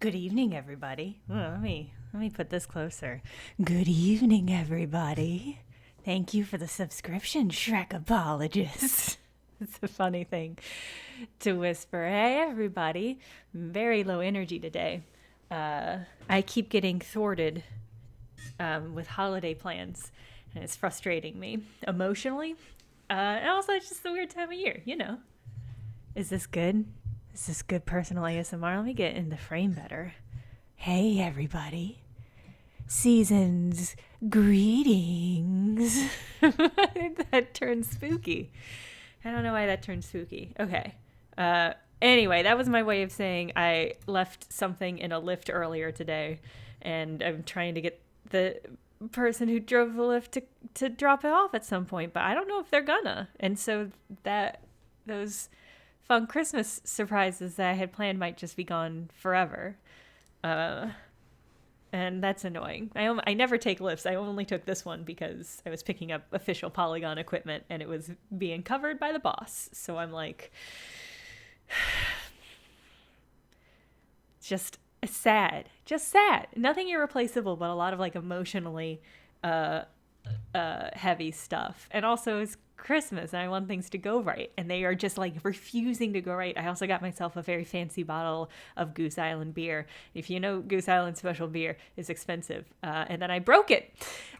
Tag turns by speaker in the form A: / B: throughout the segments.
A: Good evening, everybody. Well, let me put this closer. Good evening, everybody. Thank you for the subscription, Shrek apologist. It's a funny thing to whisper. Hey, everybody. Very low energy today. I keep getting thwarted with holiday plans, and it's frustrating me emotionally. And also, it's just a weird time of year, you know. Is this good? Is this good personal ASMR? Let me get in the frame better. Hey, everybody. Season's greetings. That turned spooky. I don't know why that turned spooky. Okay. Anyway, that was my way of saying I left something in a lift earlier today, and I'm trying to get the person who drove the lift to drop it off at some point, but I don't know if they're gonna. And so those fun Christmas surprises that I had planned might just be gone forever. And that's annoying. I never take lifts. I only took this one because I was picking up official Polygon equipment and it was being covered by the boss. So I'm like, just sad. Just sad. Nothing irreplaceable, but a lot of like emotionally heavy stuff. And also it's Christmas and I want things to go right, and they are just like refusing to go right. I also got myself a very fancy bottle of Goose Island beer. If you know, Goose Island special beer is expensive, and then I broke it.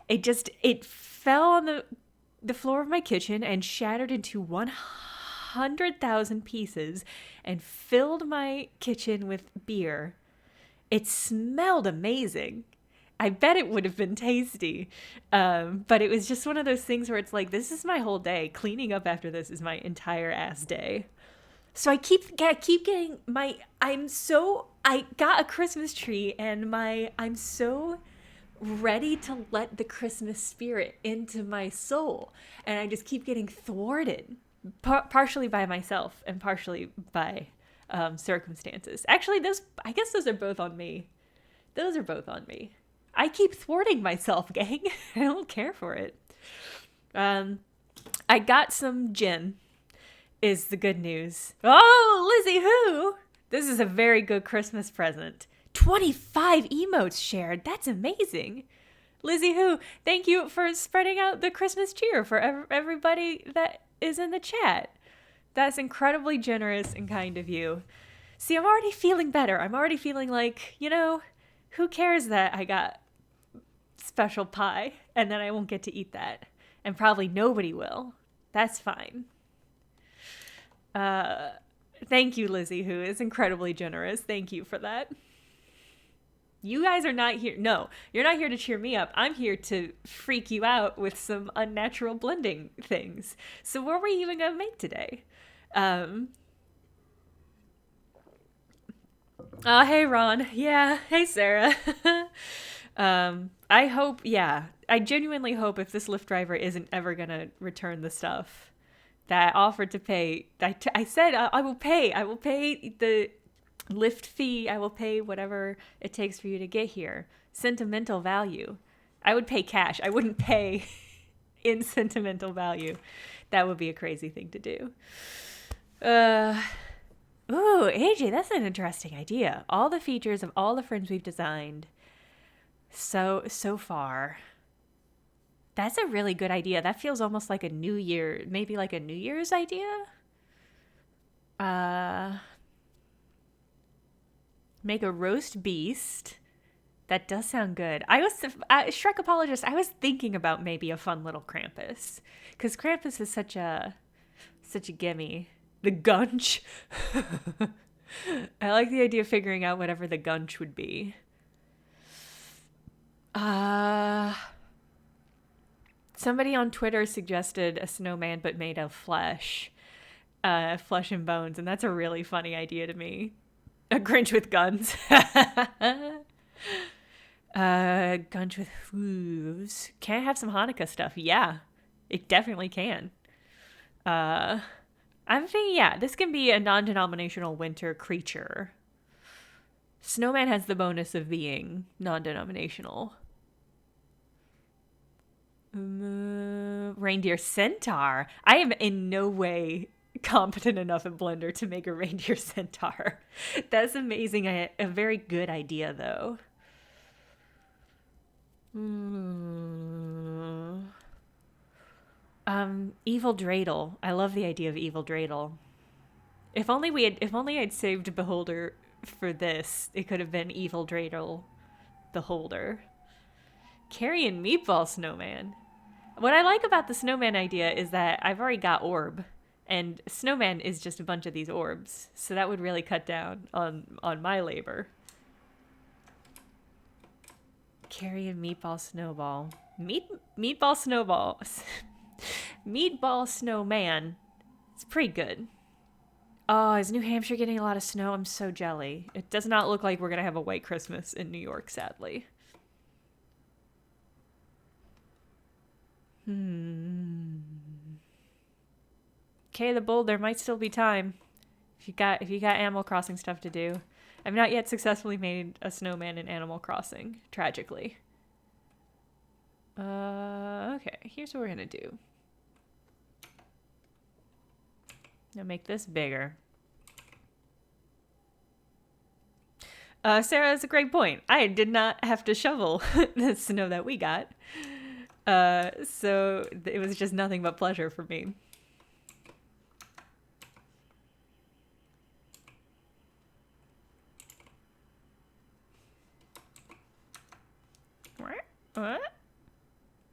A: It fell on the floor of my kitchen and shattered into 100,000 pieces and filled my kitchen with beer. It smelled amazing. I bet it would have been tasty. But it was just one of those things where it's like, this is my whole day. Cleaning up after this is my entire ass day. So I keep getting I got a Christmas tree and I'm so ready to let the Christmas spirit into my soul. And I just keep getting thwarted, partially by myself and partially by circumstances. Actually, I guess those are both on me. Those are both on me. I keep thwarting myself, gang. I don't care for it. I got some gin, is the good news. Oh, Lizzie Who! This is a very good Christmas present. 25 emotes shared. That's amazing. Lizzie Who, thank you for spreading out the Christmas cheer for everybody that is in the chat. That's incredibly generous and kind of you. See, I'm already feeling better. I'm already feeling like, who cares that I got special pie and then I won't get to eat that, and probably nobody will. That's fine. Thank you, Lizzie, who is incredibly generous. Thank you for that. You guys are not here. No, you're not here to cheer me up. I'm here to freak you out with some unnatural blending things. So what were you even gonna make today? Oh, hey, Ron. Yeah. Hey, Sarah. I genuinely hope if this Lyft driver isn't ever going to return the stuff that I offered to pay, I said I will pay the Lyft fee. I will pay whatever it takes for you to get here. Sentimental value. I would pay cash. I wouldn't pay in sentimental value. That would be a crazy thing to do. Ooh, AJ, that's an interesting idea. All the features of all the friends we've designed so far. That's a really good idea. That feels almost like a New Year, maybe like a New Year's idea. Make a roast beast. That does sound good. Shrek apologist, I was thinking about maybe a fun little Krampus, because Krampus is such a gimme. The Gunch. I like the idea of figuring out whatever the Gunch would be. Somebody on Twitter suggested a snowman but made of flesh and bones, and that's a really funny idea to me. A Grinch with guns. Gunch with hooves. Can I have some Hanukkah stuff? Yeah, it definitely can. I'm thinking, this can be a non-denominational winter creature. Snowman has the bonus of being non-denominational. Reindeer centaur. I am in no way competent enough at Blender to make a reindeer centaur. That's amazing. A very good idea, though. Evil dreidel. I love the idea of evil dreidel. If only I'd saved Beholder for this, it could have been evil dreidel Beholder. Carrion meatball snowman. What I like about the snowman idea is that I've already got orb, and snowman is just a bunch of these orbs, so that would really cut down on my labor. Carrion meatball snowball. Meatball snowball. Meatball snowman. It's pretty good. Oh, is New Hampshire getting a lot of snow? I'm so jelly. It does not look like we're going to have a white Christmas in New York, sadly. Okay, the Bold, there might still be time. If you got Animal Crossing stuff to do. I've not yet successfully made a snowman in Animal Crossing, tragically. Okay, here's what we're gonna do. Now make this bigger. Sarah, that's a great point. I did not have to shovel the snow that we got. So it was just nothing but pleasure for me. What?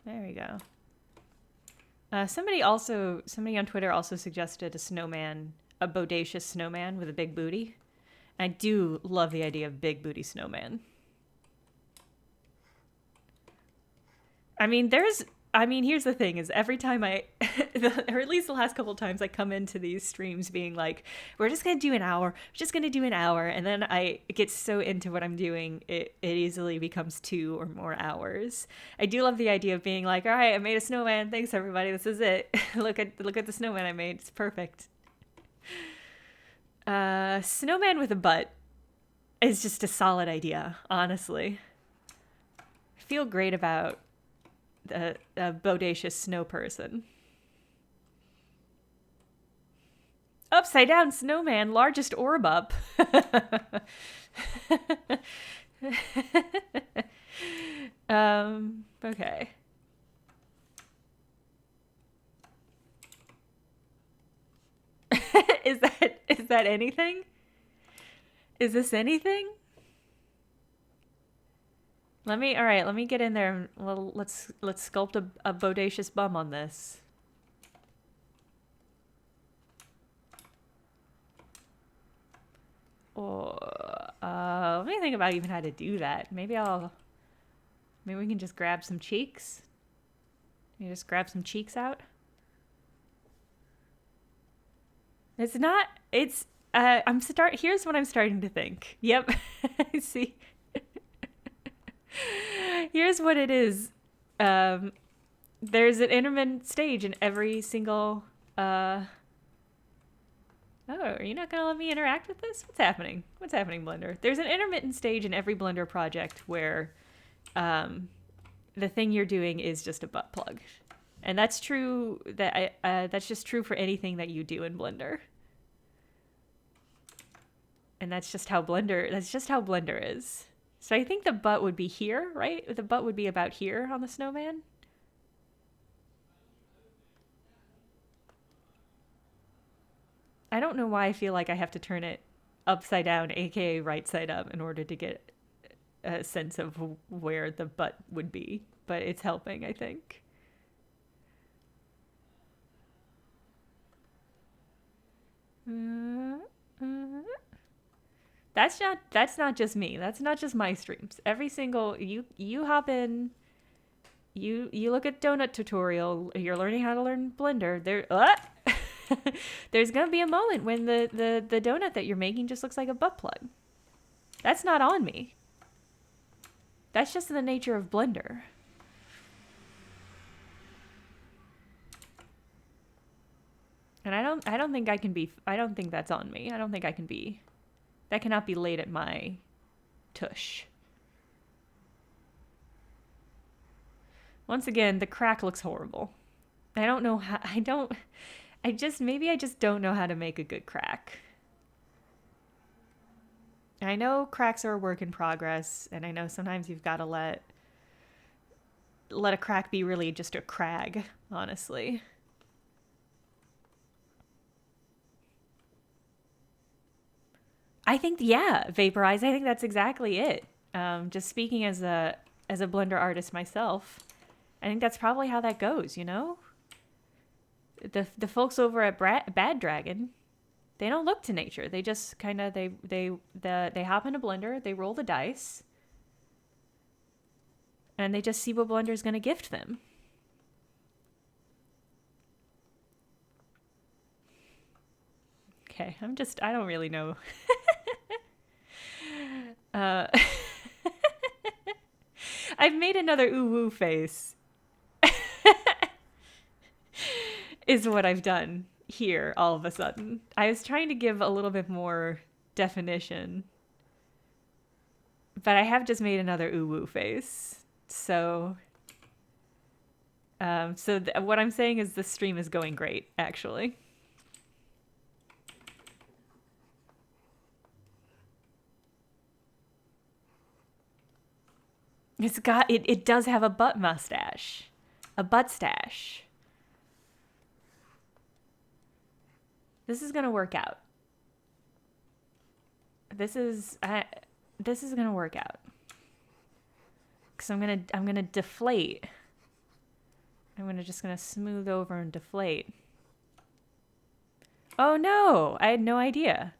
A: There we go. Somebody on Twitter also suggested a snowman, a bodacious snowman with a big booty. I do love the idea of big booty snowman. Here's the thing is every time or at least the last couple of times I come into these streams being like, we're just going to do an hour. And then I get so into what I'm doing, it easily becomes 2 or more hours. I do love the idea of being like, all right, I made a snowman. Thanks everybody. This is it. Look at the snowman I made. It's perfect. Snowman with a butt is just a solid idea, honestly. I feel great about a bodacious snow person. Upside down snowman, largest orb up. Okay. Is that anything? Is this anything? Let me get in there. Let's sculpt a bodacious bum on this. Oh, let me think about even how to do that. Maybe we can just grab some cheeks. Can you just grab some cheeks out? Here's what I'm starting to think. Yep. See. Here's what it is. There's an intermittent stage in every single Oh, are you not gonna let me interact with this? What's happening? What's happening, Blender? There's an intermittent stage in every Blender project where the thing you're doing is just a butt plug. And that's true that's just true for anything that you do in Blender. And that's just how Blender is. So I think the butt would be here, right? The butt would be about here on the snowman. I don't know why I feel like I have to turn it upside down, aka right side up, in order to get a sense of where the butt would be. But it's helping, I think. That's not just me. That's not just my streams. Every single you hop in, you look at donut tutorial, you're learning how to learn Blender. There's gonna be a moment when the donut that you're making just looks like a butt plug. That's not on me. That's just the nature of Blender. And I don't think that's on me. I don't think I can be. That cannot be laid at my tush. Once again, the crack looks horrible. I don't know how. Maybe I just don't know how to make a good crack. I know cracks are a work in progress, and I know sometimes you've got to let a crack be really just a crag, honestly. I think, yeah, vaporize. I think that's exactly it. Just speaking as a blender artist myself, I think that's probably how that goes. You know, the folks over at Bad Dragon, they don't look to nature. They just kind of they hop in a blender, they roll the dice, and they just see what blender is going to gift them. Okay, I don't really know. I've made another ooh woo face. Is what I've done here all of a sudden. I was trying to give a little bit more definition, but I have just made another ooh woo face. So, what I'm saying is the stream is going great, actually. It does have a butt mustache, a butt stash. This is gonna work out. This is gonna work out. Cause I'm gonna deflate. I'm just gonna smooth over and deflate. Oh no! I had no idea.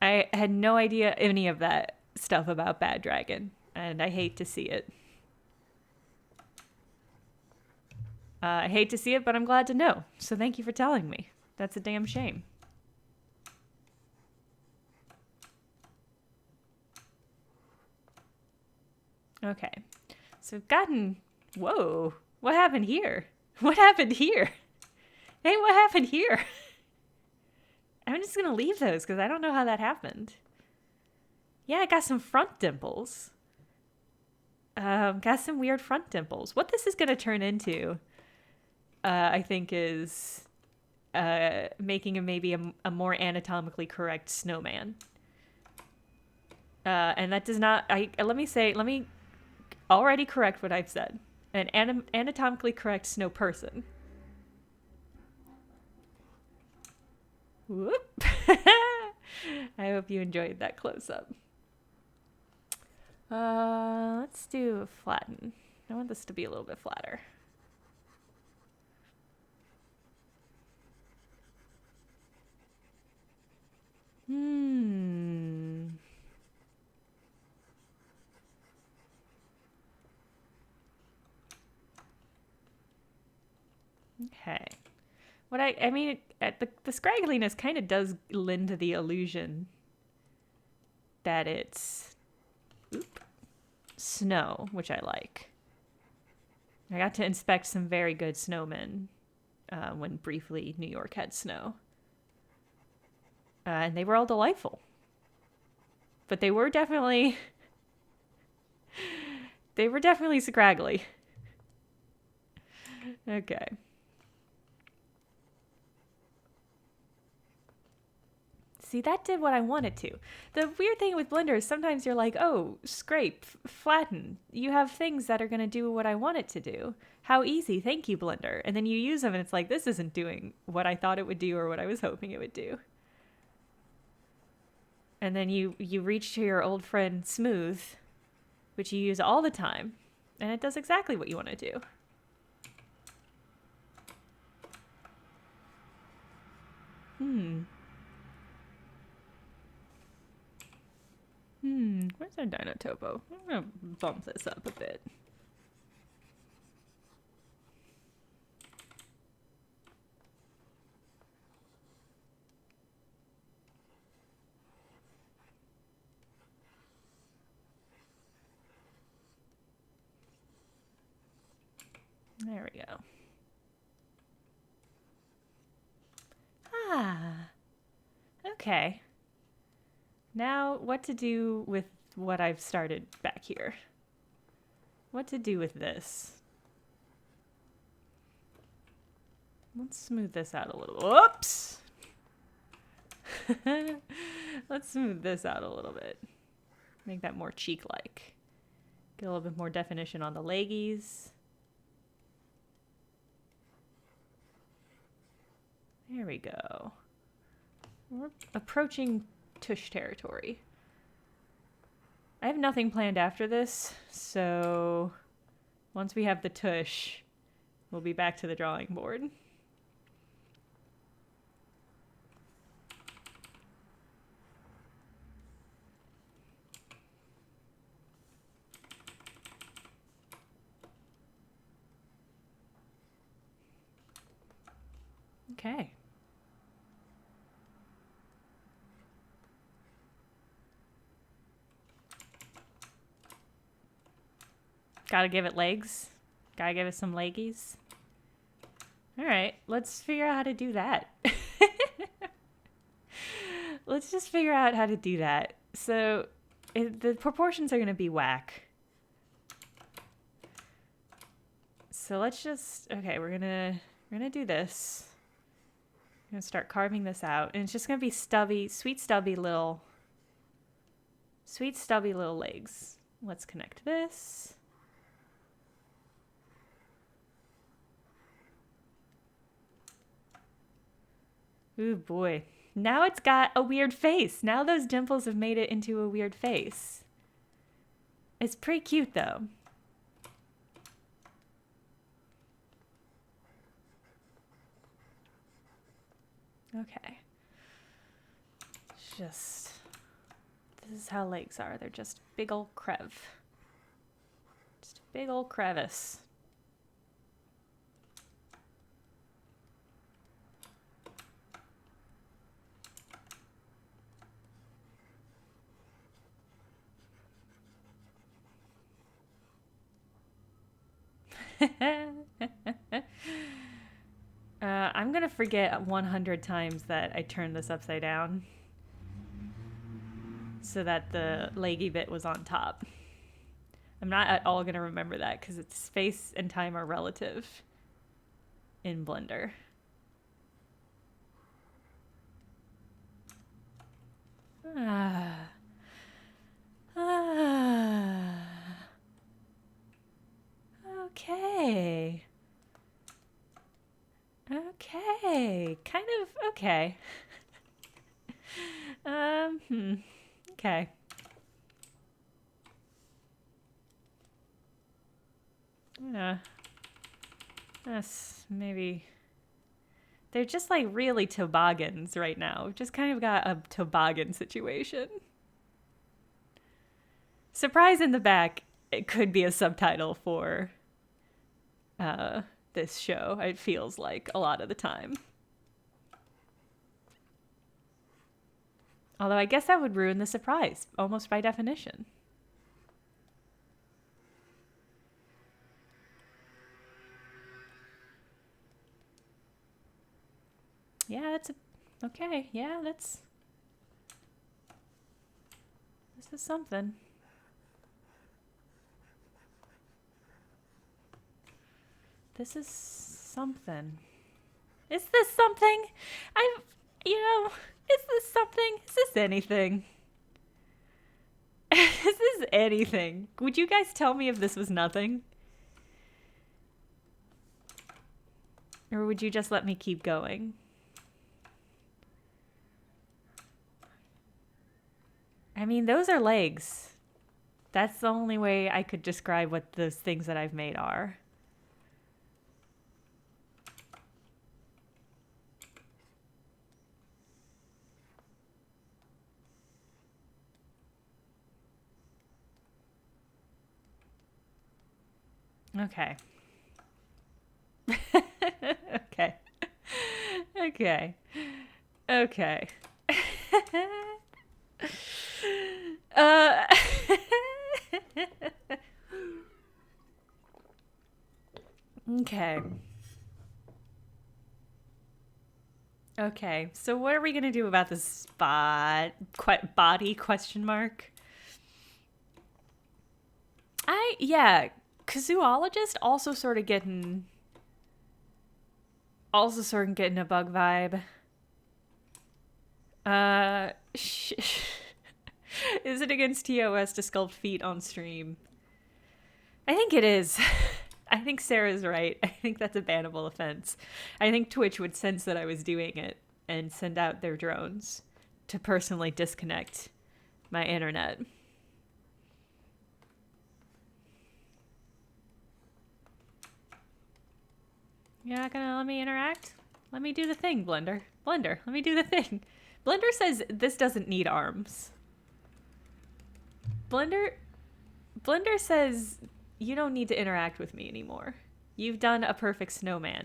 A: I had no idea any of that stuff about Bad Dragon, and I hate to see it. I hate to see it, but I'm glad to know. So thank you for telling me. That's a damn shame. Okay. So we've gotten... Whoa. What happened here? What happened here? Hey, what happened here? I'm just going to leave those because I don't know how that happened. Yeah, I got some front dimples. Got some weird front dimples. What this is going to turn into, I think, is... making maybe a more anatomically correct snowman. And that does not... Let me already correct what I've said. An anatomically correct snow person. Whoop. I hope you enjoyed that close-up. Let's do flatten. I want this to be a little bit flatter. Okay. What I mean, the scraggliness kind of does lend to the illusion that it's snow, which I like. I got to inspect some very good snowmen when briefly New York had snow. And they were all delightful. But they were definitely... they were definitely scraggly. Okay. See, that did what I wanted to. The weird thing with Blender is sometimes you're like, oh, scrape, flatten. You have things that are going to do what I want it to do. How easy. Thank you, Blender. And then you use them and it's like, this isn't doing what I thought it would do or what I was hoping it would do. And then you reach to your old friend Smooth, which you use all the time, and it does exactly what you want to do. Where's our Dino Topo? I'm gonna bump this up a bit. There we go. Okay. Now, what to do with what I've started back here? What to do with this? Let's smooth this out a little. Whoops! Let's smooth this out a little bit. Make that more cheek-like. Get a little bit more definition on the leggies. There we go. We're approaching tush territory. I have nothing planned after this, so once we have the tush, we'll be back to the drawing board. Okay. Gotta give it legs. Gotta give it some leggies. Alright, let's figure out how to do that. Let's just figure out how to do that. So, the proportions are gonna be whack. So let's just, okay, we're gonna do this. I'm gonna start carving this out, and it's just gonna be stubby, sweet stubby little legs. Let's connect this. Ooh boy. Now it's got a weird face. Now those dimples have made it into a weird face. It's pretty cute though. Okay. This is how legs are. They're just big old crev. Just a big old crevice. I'm gonna forget 100 times that I turned this upside down so that the leggy bit was on top. I'm not at all gonna remember that because it's space and time are relative in Blender. Okay. Okay. Kind of okay. Okay. Yeah. That's maybe... They're just like really toboggans right now. We've just kind of got a toboggan situation. Surprise in the back, it could be a subtitle for this show, it feels like a lot of the time. Although I guess that would ruin the surprise, almost by definition. Yeah, that's okay. Yeah, this is something. This is something. Is this something? Is this something? Is this anything? Is this anything? Would you guys tell me if this was nothing? Or would you just let me keep going? I mean, those are legs. That's the only way I could describe what those things that I've made are. Okay. Okay. Okay. Okay. Okay. Okay. So what are we gonna do about this body question mark? Yeah, Kazoologist also sort of getting Also sort of getting a bug vibe. Is it against TOS to sculpt feet on stream? I think it is. I think Sarah's right. I think that's a bannable offense. I think Twitch would sense that I was doing it and send out their drones to personally disconnect my internet. You're not gonna let me interact? Let me do the thing, Blender. Blender, let me do the thing. Blender says this doesn't need arms. Blender says you don't need to interact with me anymore. You've done a perfect snowman.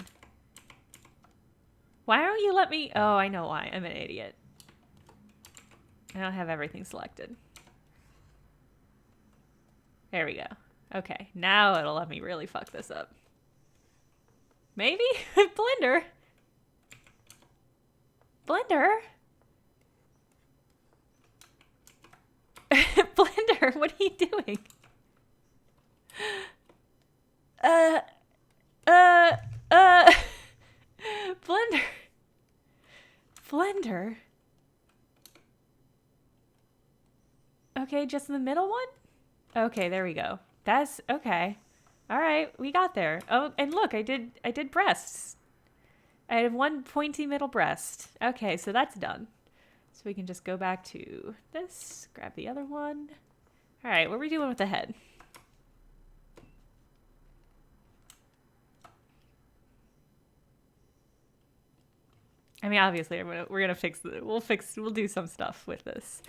A: Why don't you let me... Oh, I know why. I'm an idiot. I don't have everything selected. There we go. Okay, now it'll let me really fuck this up. Maybe? Blender? Blender? Blender, what are you doing? Blender. Blender. Okay, just the middle one? Okay, there we go. That's okay. All right, we got there. Oh, and look, I did breasts. I had one pointy middle breast. Okay, so that's done. So we can just go back to this, grab the other one. All right, what are we doing with the head? I mean, obviously, we're gonna fix it. We'll do some stuff with this.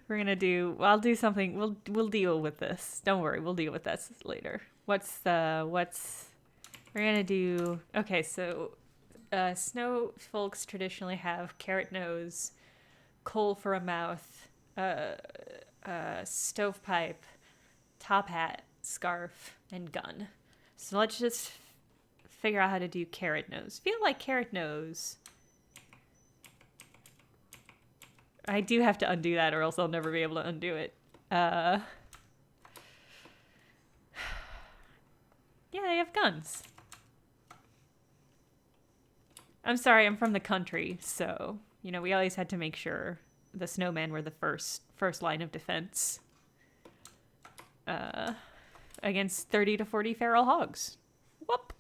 A: I'll do something. We'll deal with this. Don't worry, we'll deal with this later. We're gonna do, okay, so snow folks traditionally have carrot nose, coal for a mouth, stovepipe, top hat, scarf, and gun. So let's just figure out how to do carrot nose. Feel like carrot nose. I do have to undo that or else I'll never be able to undo it. Yeah, they have guns. I'm sorry, I'm from the country, so, you know, we always had to make sure the snowmen were the first line of defense. Against 30 to 40 feral hogs. Whoop!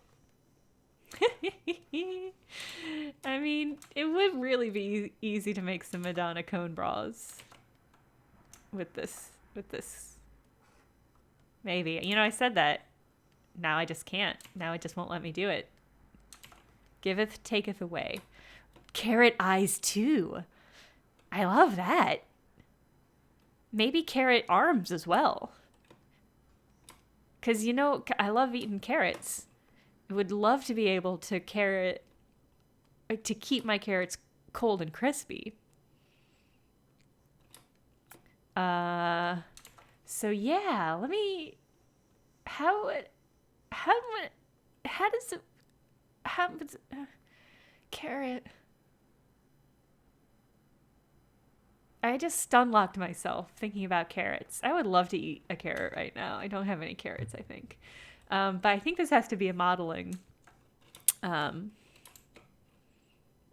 A: I mean, it would really be easy to make some Madonna cone bras with this. Maybe. You know, I said that. Now I just can't. Now it just won't let me do it. Giveth, taketh away. Carrot eyes too. I love that. Maybe carrot arms as well. Because, you know, I love eating carrots. I would love to be able to keep my carrots cold and crispy. So yeah, let me, how does it, carrot. I just stun-locked myself thinking about carrots. I would love to eat a carrot right now. I don't have any carrots, I think. But I think this has to be a modeling. I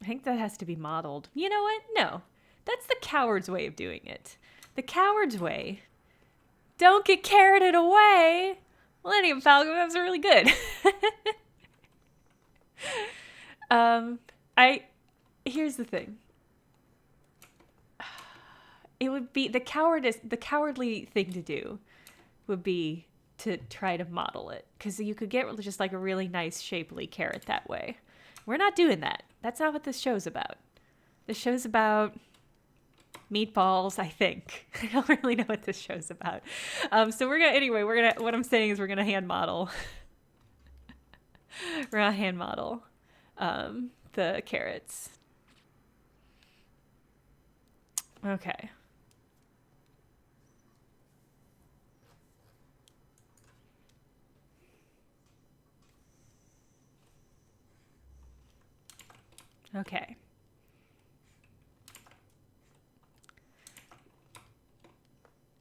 A: think that has to be modeled. You know what? No. That's the coward's way of doing it. The coward's way. Don't get carroted away. Millennium Falcon, that was really good. Here's the thing. It would be the cowardly thing to do would be to try to model it, because you could get just like a really nice shapely carrot that way. We're not doing that. That's not what this show's about. This show's about meatballs, I think. I don't really know what this show's about. So what I'm saying is we're gonna hand model. We're gonna hand model the carrots. Okay. Okay.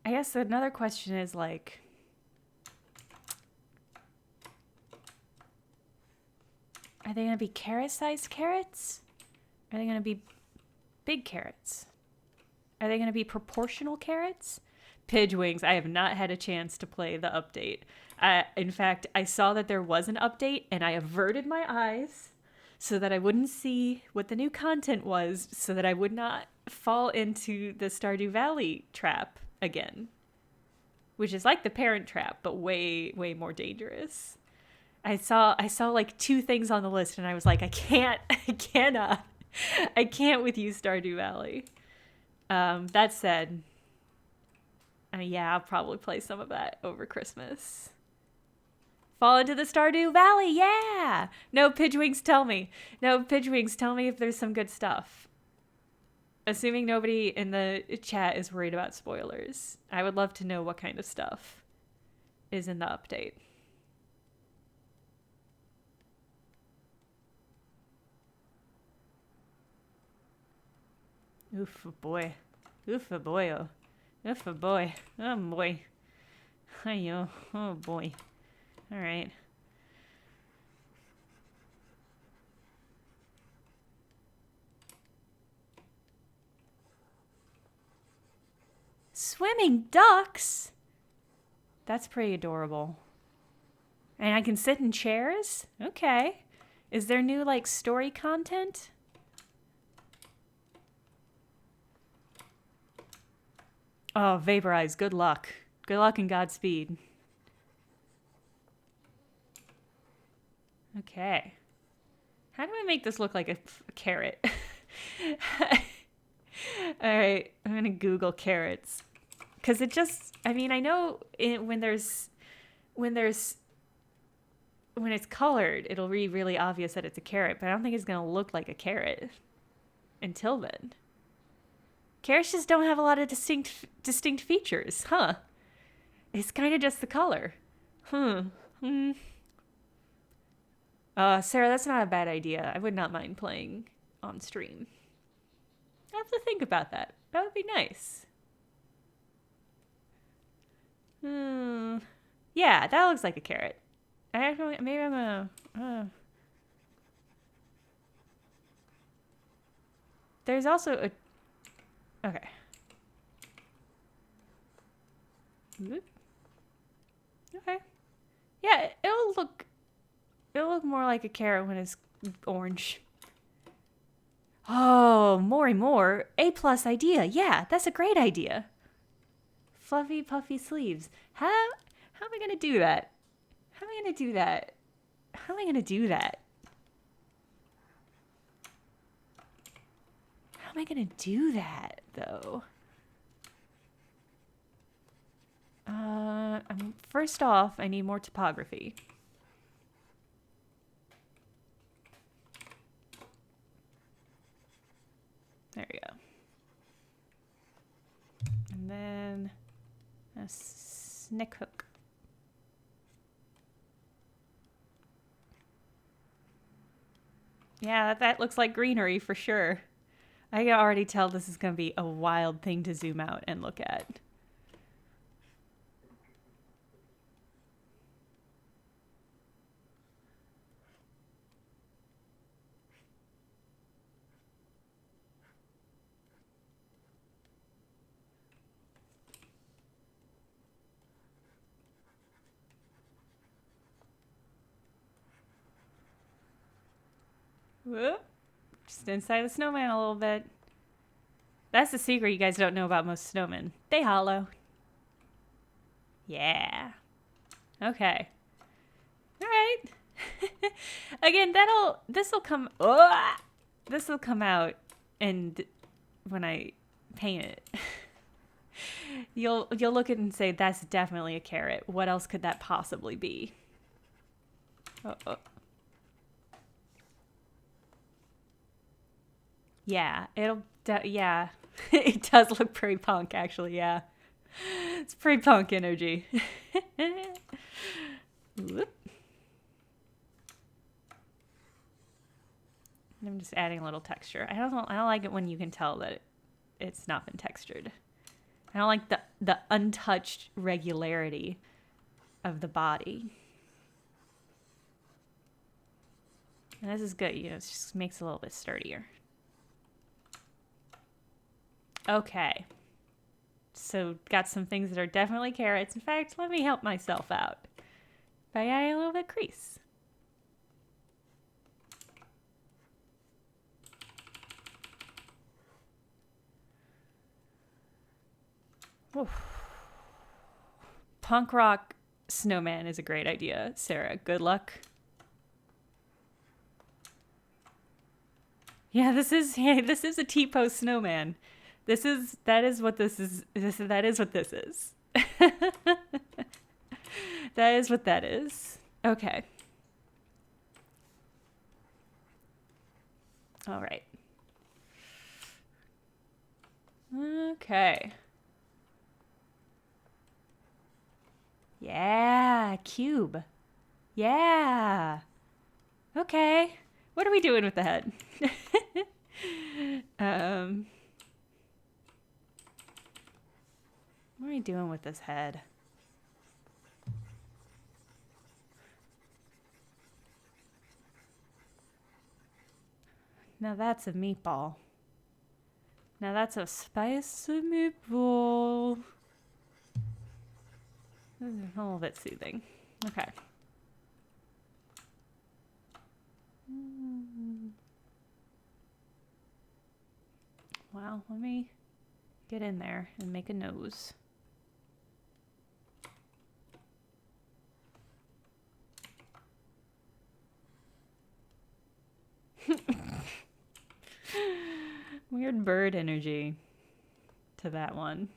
A: I guess another question is like, they going to be carrot-sized carrots? Are they going to be big carrots? Are they going to be proportional carrots? Pidgewings, I have not had a chance to play the update. In fact, I saw that there was an update, and I averted my eyes so that I wouldn't see what the new content was, so that I would not fall into the Stardew Valley trap again. Which is like the Parent Trap, but way, way more dangerous. I saw like 2 things on the list, and I was like, I can't with you, Stardew Valley. That said, yeah, I'll probably play some of that over Christmas. Fall into the Stardew Valley, yeah! No, Pidgewings, tell me. No, Pidgewings, tell me if there's some good stuff. Assuming nobody in the chat is worried about spoilers. I would love to know what kind of stuff is in the update. Oof, boy. Oof, boy. Oof, boy. Oh, boy. Hi-yo. Oh, boy. All right. Swimming ducks? That's pretty adorable. And I can sit in chairs? Okay. Is there new, like, story content? Oh, Vaporize, good luck. Good luck and Godspeed. Okay. How do I make this look like a carrot? Alright, I'm gonna Google carrots. Because it just, I mean, I know when it's colored, it'll be really obvious that it's a carrot, but I don't think it's gonna look like a carrot until then. Carrots just don't have a lot of distinct features, huh? It's kind of just the color. Sarah, that's not a bad idea. I would not mind playing on stream. I have to think about that. That would be nice. Yeah, that looks like a carrot. Maybe I'm a... There's also a... Okay. Okay. Yeah, it'll look more like a carrot when it's orange. Oh, more. A+ idea. Yeah, that's a great idea. Fluffy, puffy sleeves. How am I gonna do that? How am I gonna do that? How am I gonna do that? How am I gonna do that, though? First off, I need more topography. There we go. And then a snick hook. Yeah, that looks like greenery for sure. I can already tell this is going to be a wild thing to zoom out and look at. Whoop. Just inside the snowman a little bit. That's the secret you guys don't know about most snowmen. They hollow. Yeah. Okay. All right. Again, this'll come out and when I paint it. You'll look at it and say that's definitely a carrot. What else could that possibly be? Oh. Yeah, yeah. It does look pretty punk, actually, yeah. It's pretty punk energy. Whoop. I'm just adding a little texture. I don't like it when you can tell that it's not been textured. I don't like the untouched regularity of the body. And this is good, you know, it just makes it a little bit sturdier. Okay. So got some things that are definitely carrots. In fact, let me help myself out by adding a little bit of crease. Oof. Punk rock snowman is a great idea, Sarah. Good luck. Yeah, this is a T-post snowman. That is what this is. That is what this is. That is what that is. Okay. All right. Okay. Yeah, cube. Yeah. Okay. What are we doing with the head? What are we doing with this head? Now that's a meatball. Now that's a spicy meatball. This is a little bit soothing. Okay. Well, let me get in there and make a nose. Weird bird energy to that one.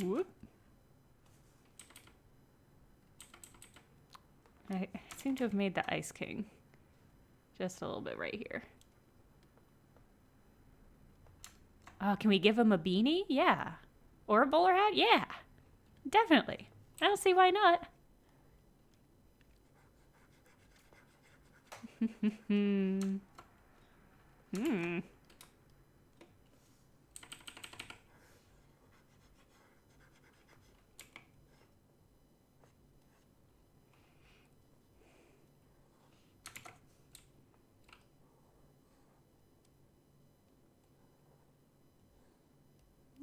A: Whoop. I seem to have made the Ice King just a little bit right here. Oh, can we give him a beanie? Yeah. Or a bowler hat? Yeah. Definitely. I don't see why not. Hmm.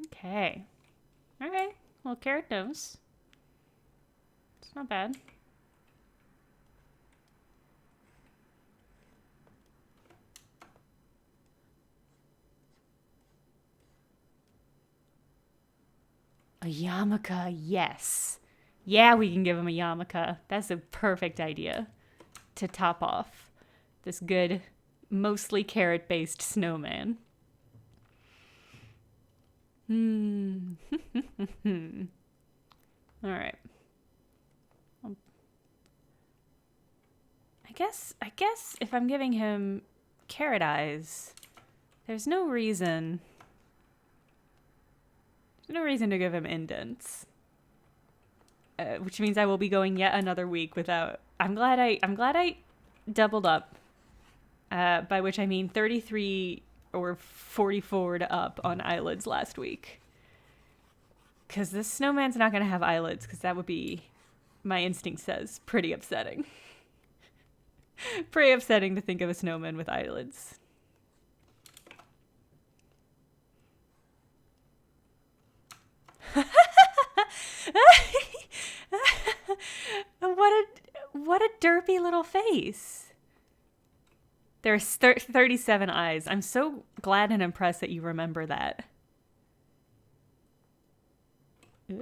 A: Okay. All right. Well, carrot nose. It's not bad. A yarmulke, yes. Yeah, we can give him a yarmulke. That's a perfect idea to top off this good, mostly carrot-based snowman. All right. I guess if I'm giving him carrot eyes, there's no reason to give him indents. Which means I will be going yet another week without. I'm glad I doubled up. By which I mean 33 or 44 up on eyelids last week. Because this snowman's not going to have eyelids, because that would be, my instinct says, pretty upsetting. Pretty upsetting to think of a snowman with eyelids. What a derpy little face. There's 37 eyes. I'm so glad and impressed that you remember that. See,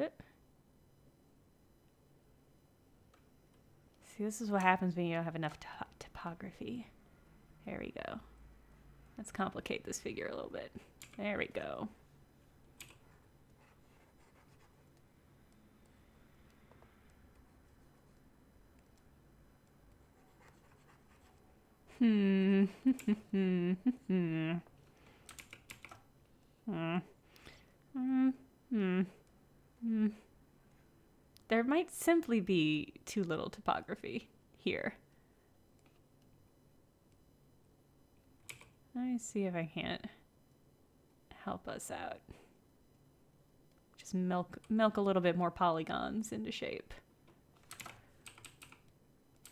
A: this is what happens when you don't have enough topography. There we go. Let's complicate this figure a little bit. There we go. There might simply be too little topography here. Let me see if I can't help us out. Just milk a little bit more polygons into shape.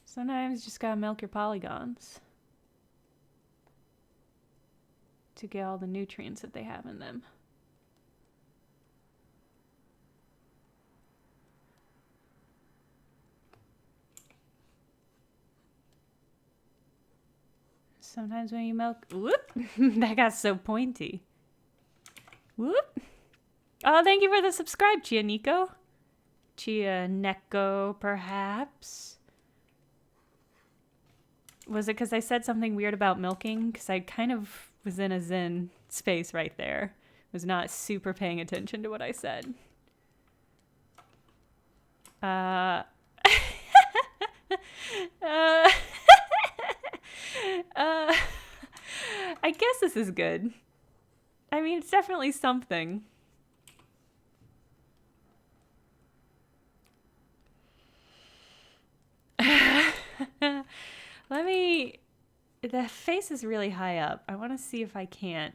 A: Sometimes you just gotta milk your polygons to get all the nutrients that they have in them. Sometimes when you milk, whoop, that got so pointy. Whoop. Oh, thank you for the subscribe, Chianico. Chianeko, perhaps. Was it because I said something weird about milking? Because I kind of was in a zen space right there. Was not super paying attention to what I said. I guess this is good. I mean, it's definitely something. Let me... The face is really high up. I want to see if I can't.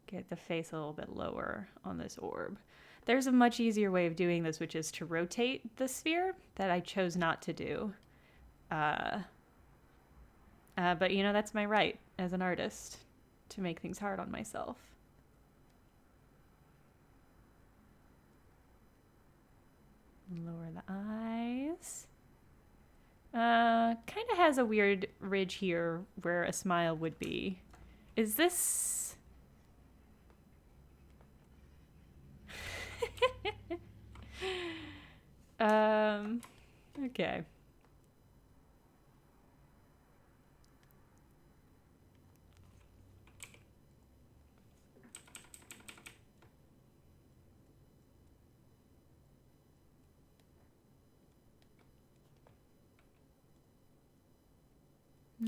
A: Get the face a little bit lower on this orb. There's a much easier way of doing this, which is to rotate the sphere that I chose not to do. But, you know, that's my right as an artist, to make things hard on myself. Lower the eyes. Kind of has a weird ridge here where a smile would be. Is this... Okay.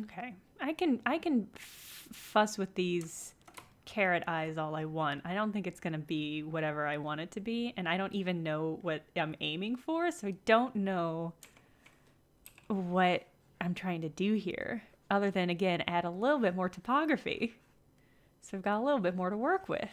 A: Okay. I can fuss with these carrot eyes all I want. I don't think it's going to be whatever I want it to be, and I don't even know what I'm aiming for, so I don't know what I'm trying to do here, other than, again, add a little bit more topography. So I've got a little bit more to work with.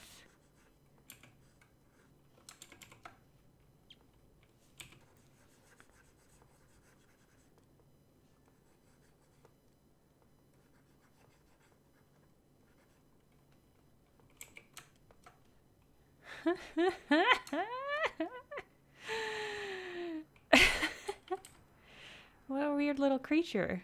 A: What a weird little creature.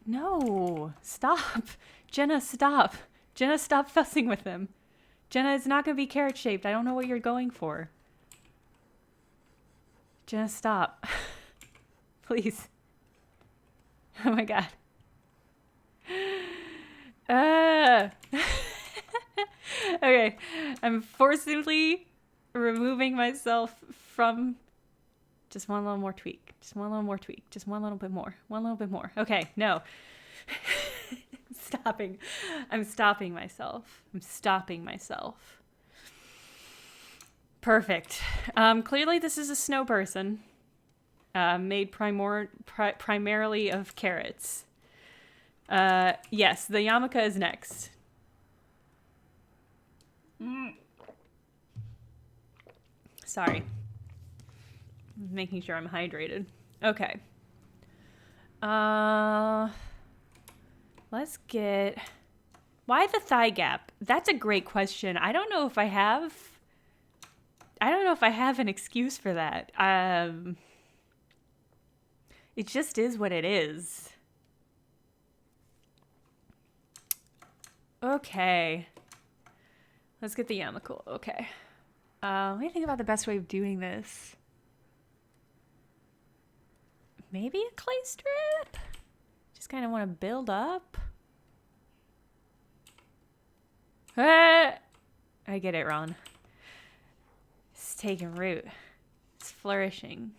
A: No, stop. Jenna, stop. Jenna, stop fussing with him. Jenna, it's not going to be carrot-shaped. I don't know what you're going for. Jenna, stop. Please. Oh my god. Okay, I'm forcibly removing myself from... Just one little more tweak. Just one little more tweak. Just one little bit more. One little bit more. Okay, no. Stopping. I'm stopping myself. I'm stopping myself. Perfect. Clearly this is a snow person. Made primarily of carrots. Yes, the yarmulke is next. Sorry. Making sure I'm hydrated. Okay. Let's get... Why the thigh gap? That's a great question. I don't know if I have an excuse for that. It just is what it is. Okay. Let's get the yarmulke. Okay. Let me think about the best way of doing this. Maybe a clay strip? Just kind of want to build up. Ah! I get it, Ron. It's taking root. It's flourishing.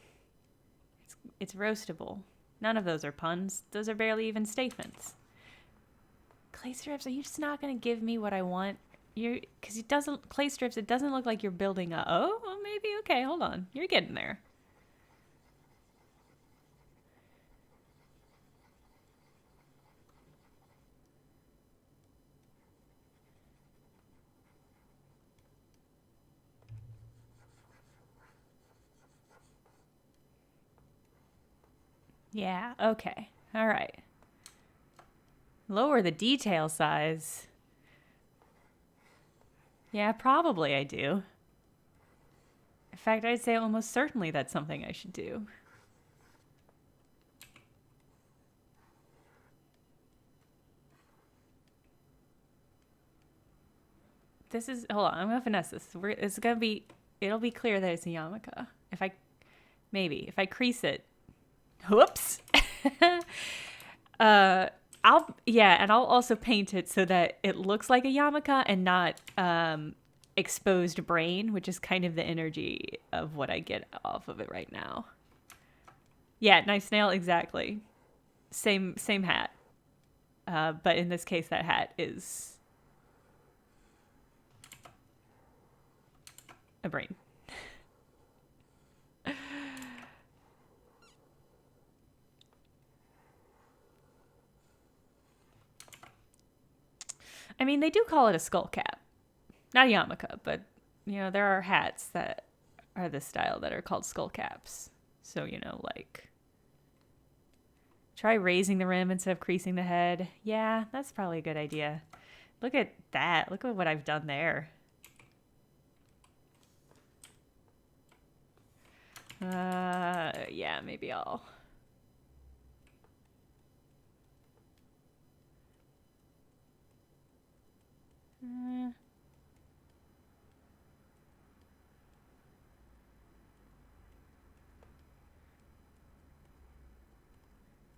A: It's roastable. None of those are puns. Those are barely even statements. Clay strips, are you just not going to give me what I want? you're, because it doesn't, clay strips, it doesn't look like you're building a, oh, well, maybe, okay, hold on. You're getting there. Yeah, okay. All right. Lower the detail size. Yeah, probably I do. In fact, I'd say almost certainly that's something I should do. This is, hold on, I'm gonna finesse this. It's gonna be, it'll be clear that it's a yarmulke. If I crease it, whoops. I'll also paint it so that it looks like a yarmulke and not exposed brain, which is kind of the energy of what I get off of it right now. Yeah, knife nail, exactly. Same hat. But in this case, that hat is a brain. I mean, they do call it a skull cap. Not a yarmulke, but, you know, there are hats that are this style that are called skull caps. So, you know, like, try raising the rim instead of creasing the head. Yeah, that's probably a good idea. Look at that. Look at what I've done there. Yeah, maybe I'll...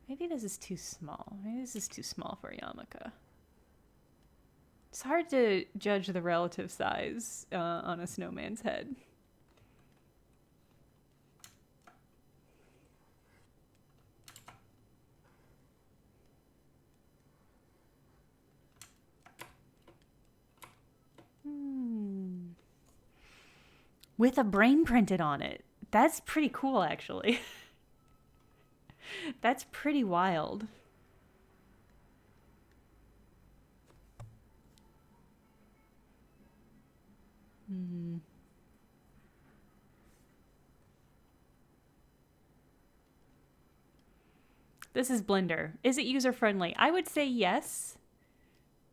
A: Maybe this is too small. Maybe this is too small for a yarmulke. It's hard to judge the relative size on a snowman's head. With a brain printed on it. That's pretty cool, actually. That's pretty wild. This is Blender. Is it user-friendly? I would say yes.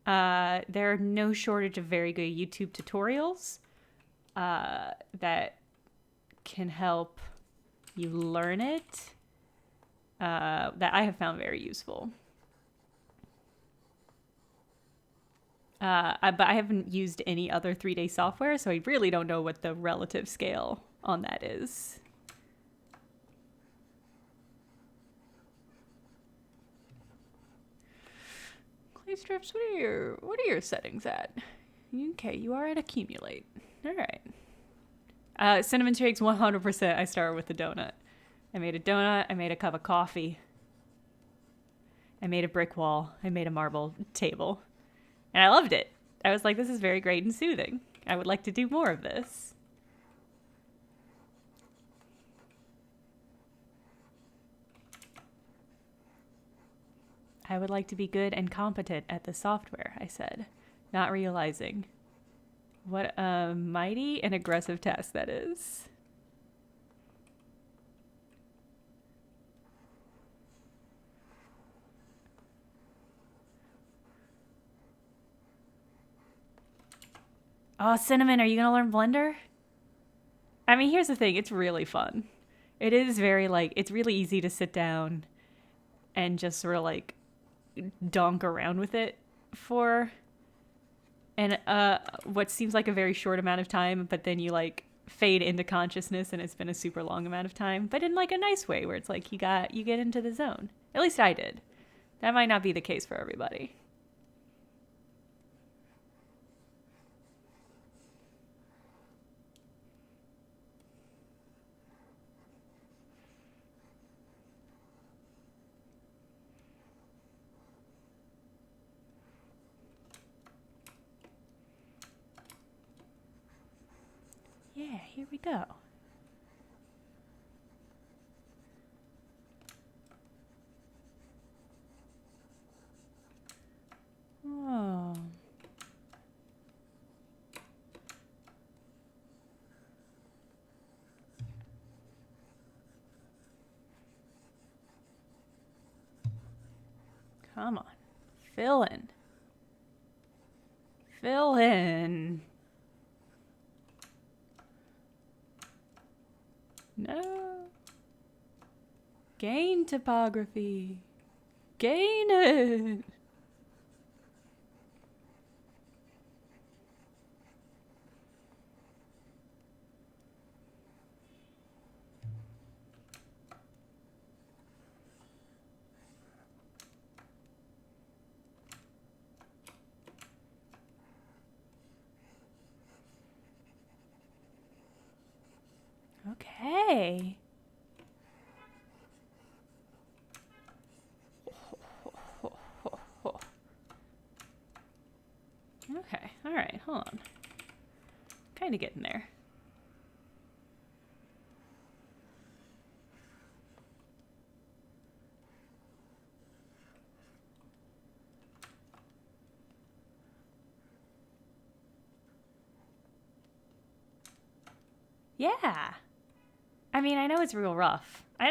A: There are no shortage of very good YouTube tutorials that can help you learn it that I have found very useful. But I haven't used any other 3D software, so I really don't know what the relative scale on that is. Clay strips, what are your settings at? Okay, you are at accumulate. All right. Cinnamon shakes, 100%. I started with the donut. I made a donut. I made a cup of coffee. I made a brick wall. I made a marble table. And I loved it. I was like, this is very great and soothing. I would like to do more of this. I would like to be good and competent at the software, I said, not realizing what a mighty and aggressive task that is. Oh, Cinnamon, are you going to learn Blender? I mean, here's the thing. It's really fun. It is very, like, it's really easy to sit down and just sort of, like, donk around with it for what seems like a very short amount of time, but then you, like, fade into consciousness and it's been a super long amount of time, but in, like, a nice way where it's like you get into the zone. At least I did. That might not be the case for everybody. Okay, here we go. Oh. Come on. Fill in. Fill in. No. Gain topography. Gain it. Okay. Okay, all right, hold on. Kind of getting there. Yeah. I mean, I know it's real rough. I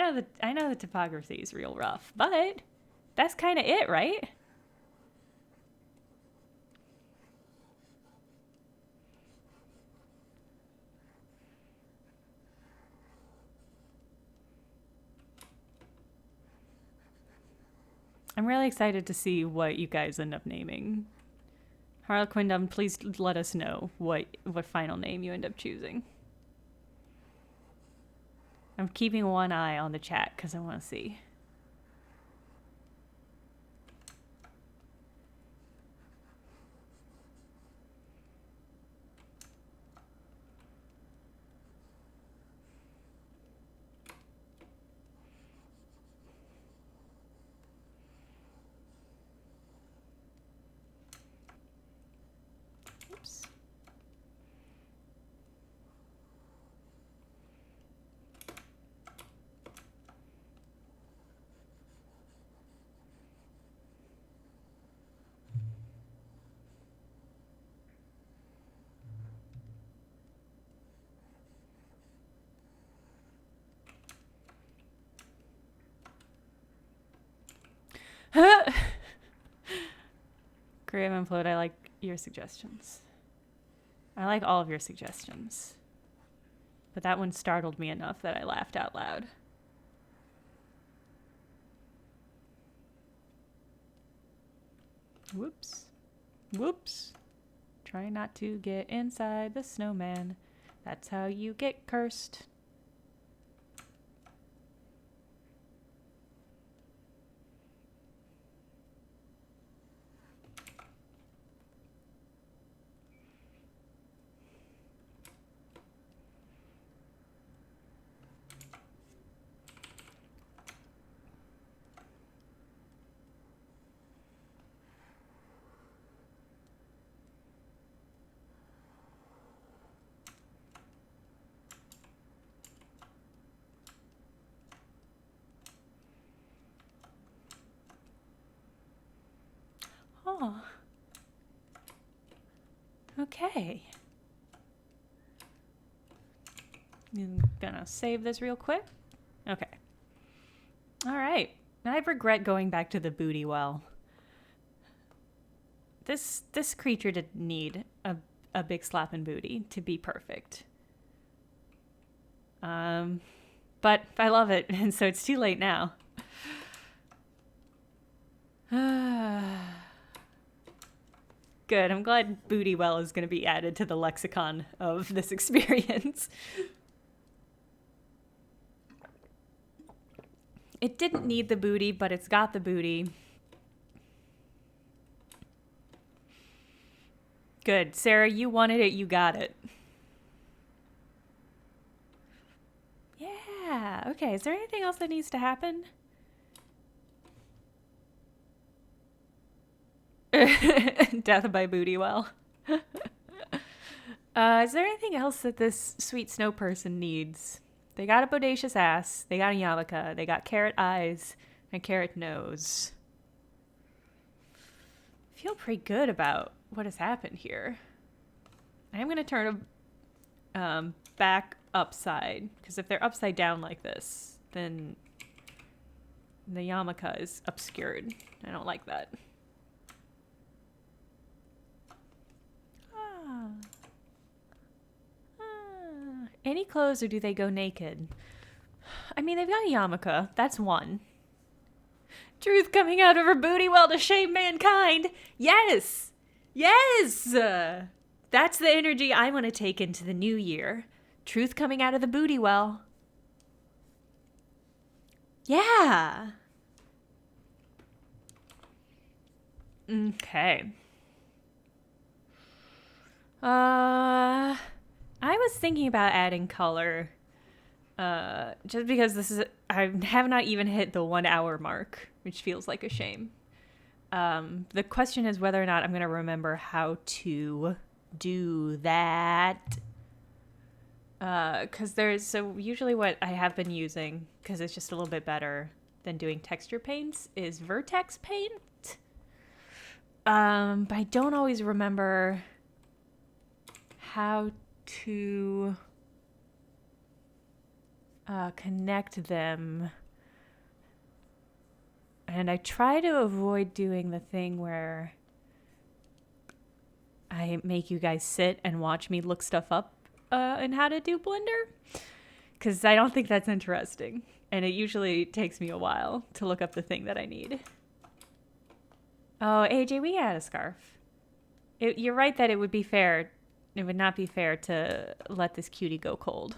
A: know the topography is real rough, but that's kind of it, right? I'm really excited to see what you guys end up naming. Harlequindom, please let us know what final name you end up choosing. I'm keeping one eye on the chat because I want to see. Oops. Graham and Float, I like your suggestions. I like all of your suggestions. But that one startled me enough that I laughed out loud. Whoops. Whoops. Try not to get inside the snowman. That's how you get cursed. Oh. Okay. I'm gonna save this real quick. Okay. All right. I regret going back to the booty well. This creature didn't need a big slapping booty to be perfect. But I love it, and so it's too late now. Good. I'm glad booty well is going to be added to the lexicon of this experience. It didn't need the booty, but it's got the booty. Good. Sarah, you wanted it, you got it. Yeah. Okay, is there anything else that needs to happen? Death by booty well. Is there anything else that this sweet snow person needs? They got a bodacious ass, they got a yarmulke, they got carrot eyes, and carrot nose. I feel pretty good about what has happened here. I am going to turn them back upside, because if they're upside down like this, then the yarmulke is obscured. I don't like that. Any clothes, or do they go naked? I mean, they've got a yarmulke. That's one. Truth coming out of her booty well to shame mankind. Yes! Yes! That's the energy I want to take into the new year. Truth coming out of the booty well. Yeah! Okay. I was thinking about adding color, just because I have not even hit the 1 hour mark, which feels like a shame. The question is whether or not I'm going to remember how to do that. So usually what I have been using, because it's just a little bit better than doing texture paints, is vertex paint. But I don't always remember how to connect them, and I try to avoid doing the thing where I make you guys sit and watch me look stuff up in how to do Blender, because I don't think that's interesting, and it usually takes me a while to look up the thing that I need. Oh, AJ, we had a scarf. You're right that it would be fair. It would not be fair to let this cutie go cold.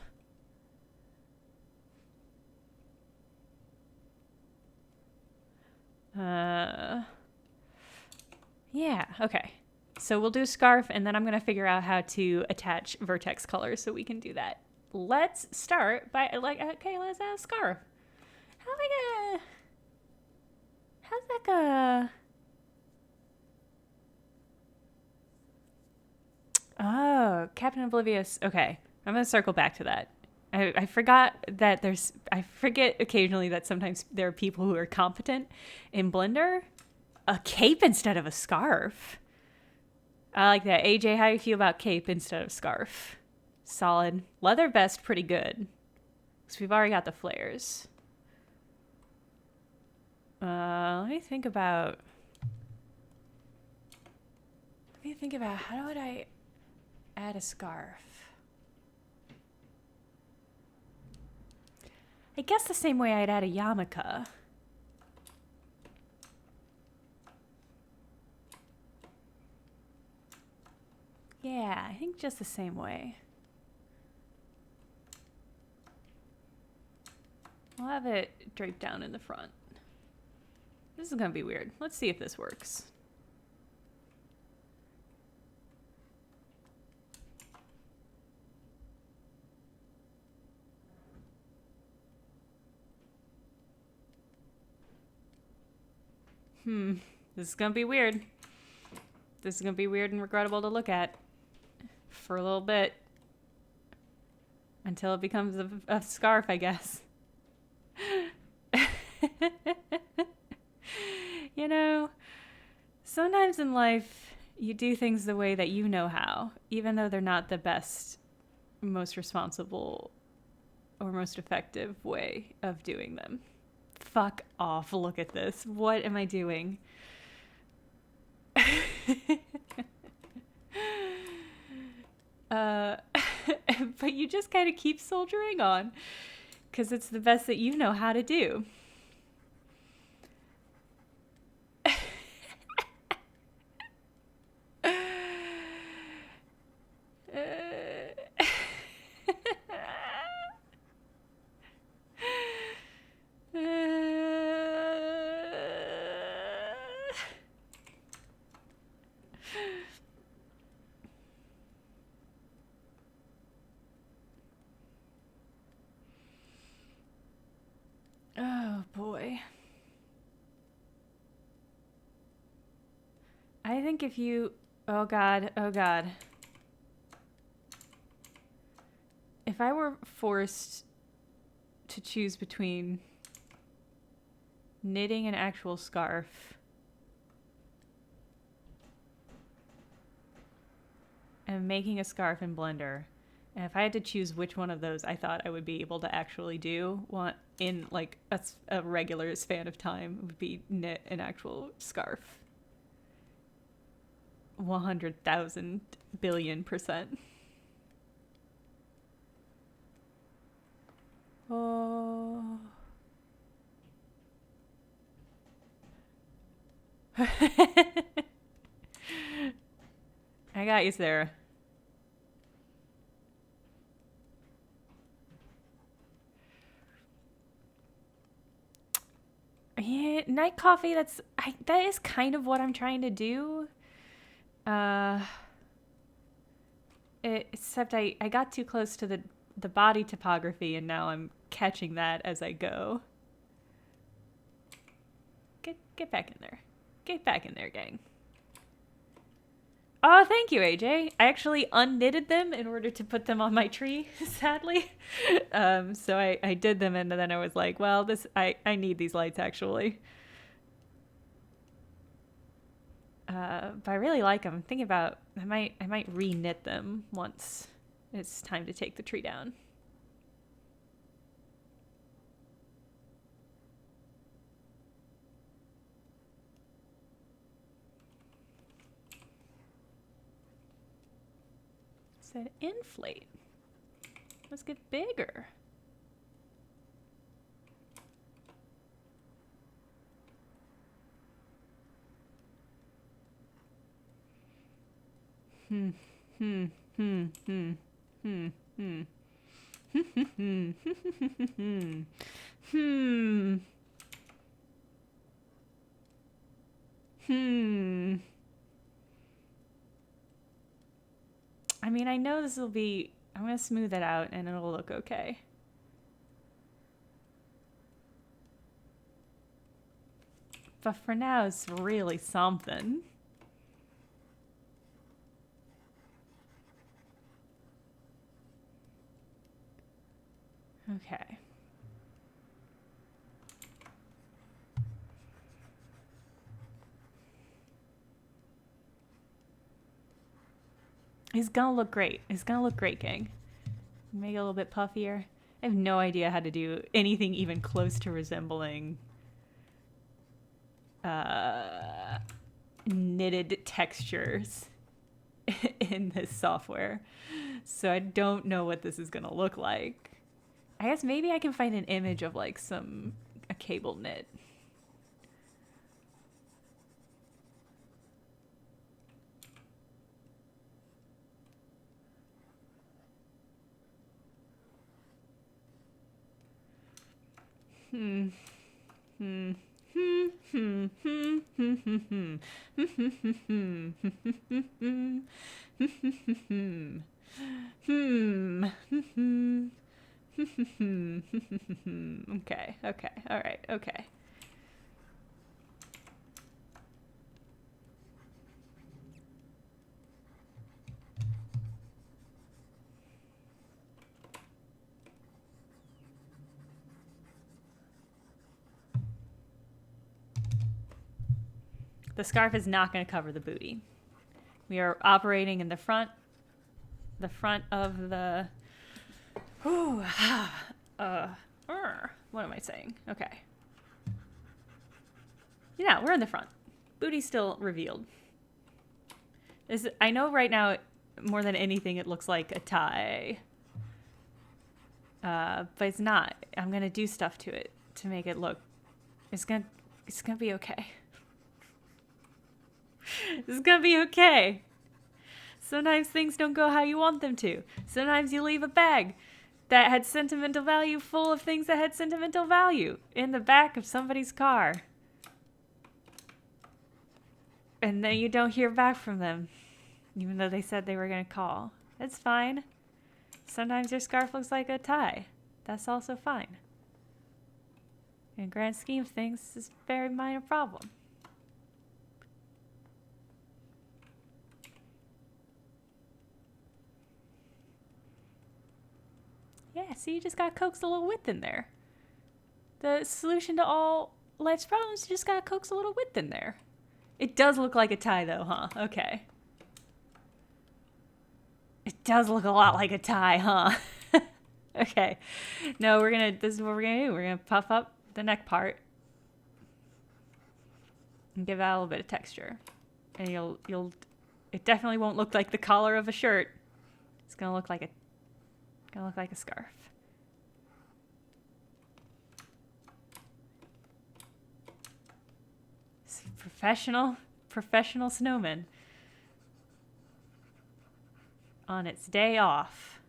A: Yeah, okay. So we'll do a scarf, and then I'm going to figure out how to attach vertex colors so we can do that. Let's start by, okay, let's add a scarf. How's that gonna... Oh, Captain Oblivious. Okay, I'm going to circle back to that. I forgot that I forget occasionally that sometimes there are people who are competent in Blender. A cape instead of a scarf. I like that. AJ, how do you feel about cape instead of scarf? Solid. Leather vest, pretty good. Because we've already got the flares. Let me think about how would I add a scarf? I guess the same way I'd add a yarmulke. Yeah, I think just the same way. I'll have it draped down in the front. This is gonna be weird. Let's see if this works. This is gonna be weird. This is gonna be weird and regrettable to look at for a little bit. Until it becomes a scarf, I guess. You know, sometimes in life, you do things the way that you know how, even though they're not the best, most responsible, or most effective way of doing them. Fuck off, look at this. What am I doing? But you just kind of keep soldiering on, because it's the best that you know how to do. Oh boy. I think if you... Oh god, oh god. if I were forced to choose between knitting an actual scarf and making a scarf in Blender, and if I had to choose which one of those I thought I would be able to actually do in like a regular span of time, it would be knit an actual scarf. 100,000 billion%. Oh. I got you, Sarah. Yeah, night coffee, that is kind of what I'm trying to do. Except I got too close to the body topography, and now I'm catching that as I go. Get back in there. Get back in there, gang. Oh, thank you, AJ. I actually unknitted them in order to put them on my tree, sadly. So I did them, and then I was like, well, I need these lights, actually. But I really like them. I'm thinking about, I might re-knit them once it's time to take the tree down. Said inflate. Let's get bigger. Hmm. I mean, I know this will be, I'm going to smooth it out and it'll look okay. But for now, it's really something. Okay. It's gonna look great. It's gonna look great, gang. Make it a little bit puffier. I have no idea how to do anything even close to resembling knitted textures in this software. So I don't know what this is gonna look like. I guess maybe I can find an image of like a cable knit. Okay, all right, okay. The scarf is not going to cover the booty. We are operating in the front of the... what am I saying? Okay. Yeah, we're in the front. Booty's still revealed. I know right now, more than anything, it looks like a tie. But it's not. I'm going to do stuff to it to make it look... It's gonna be okay. It's gonna be okay. Sometimes things don't go how you want them to. Sometimes you leave a bag that had sentimental value full of things that had sentimental value in the back of somebody's car. And then you don't hear back from them, even though they said they were going to call. It's fine. Sometimes your scarf looks like a tie. That's also fine. In the grand scheme of things, it's a very minor problem. Yeah, see, you just got coaxed a little width in there. The solution to all life's problems, you just got coaxed a little width in there. It does look like a tie though, huh? Okay. It does look a lot like a tie, huh? Okay. No, this is what we're gonna do. We're gonna puff up the neck part and give that a little bit of texture. And it definitely won't look like the collar of a shirt. It's gonna look like a scarf. Professional snowman on its day off.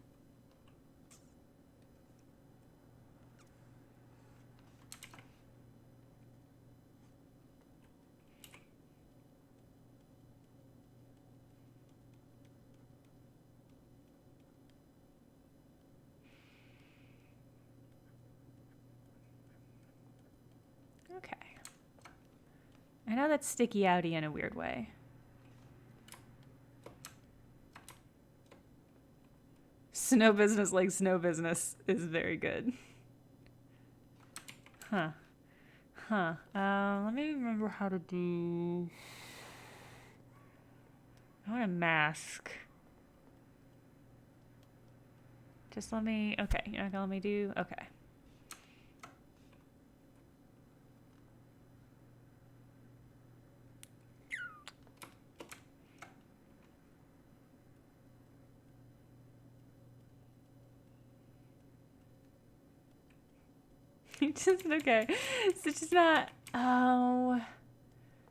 A: Okay. I know that's sticky outy in a weird way. Snow business like snow business is very good. Huh. Huh. Let me remember how to do... I want a mask. Just let me... Okay, you're not gonna let me do... Okay. Just okay. So it's just not. Oh,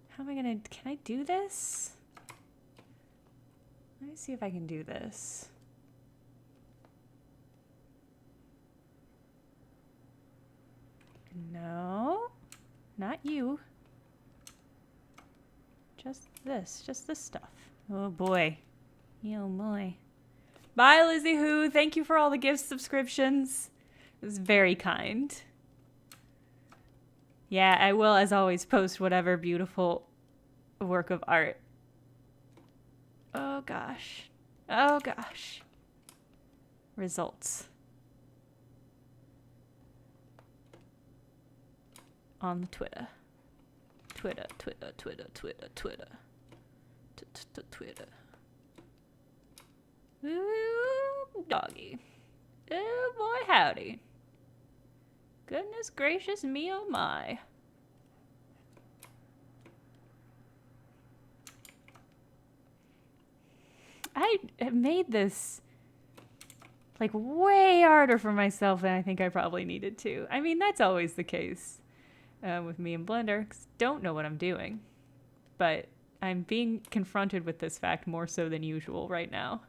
A: how am I gonna? Can I do this? Let me see if I can do this. No, not you. Just this stuff. Oh boy. Oh boy. Bye, Lizzie Who. Thank you for all the gift subscriptions. It was very kind. Yeah, I will, as always, post whatever beautiful work of art. Oh, gosh. Oh, gosh. Results. On Twitter. Twitter. Ooh, doggy. Oh, boy, howdy. Goodness gracious me, oh my. I have made this like way harder for myself than I think I probably needed to. I mean, that's always the case with me and Blender, 'cause I don't know what I'm doing. But I'm being confronted with this fact more so than usual right now.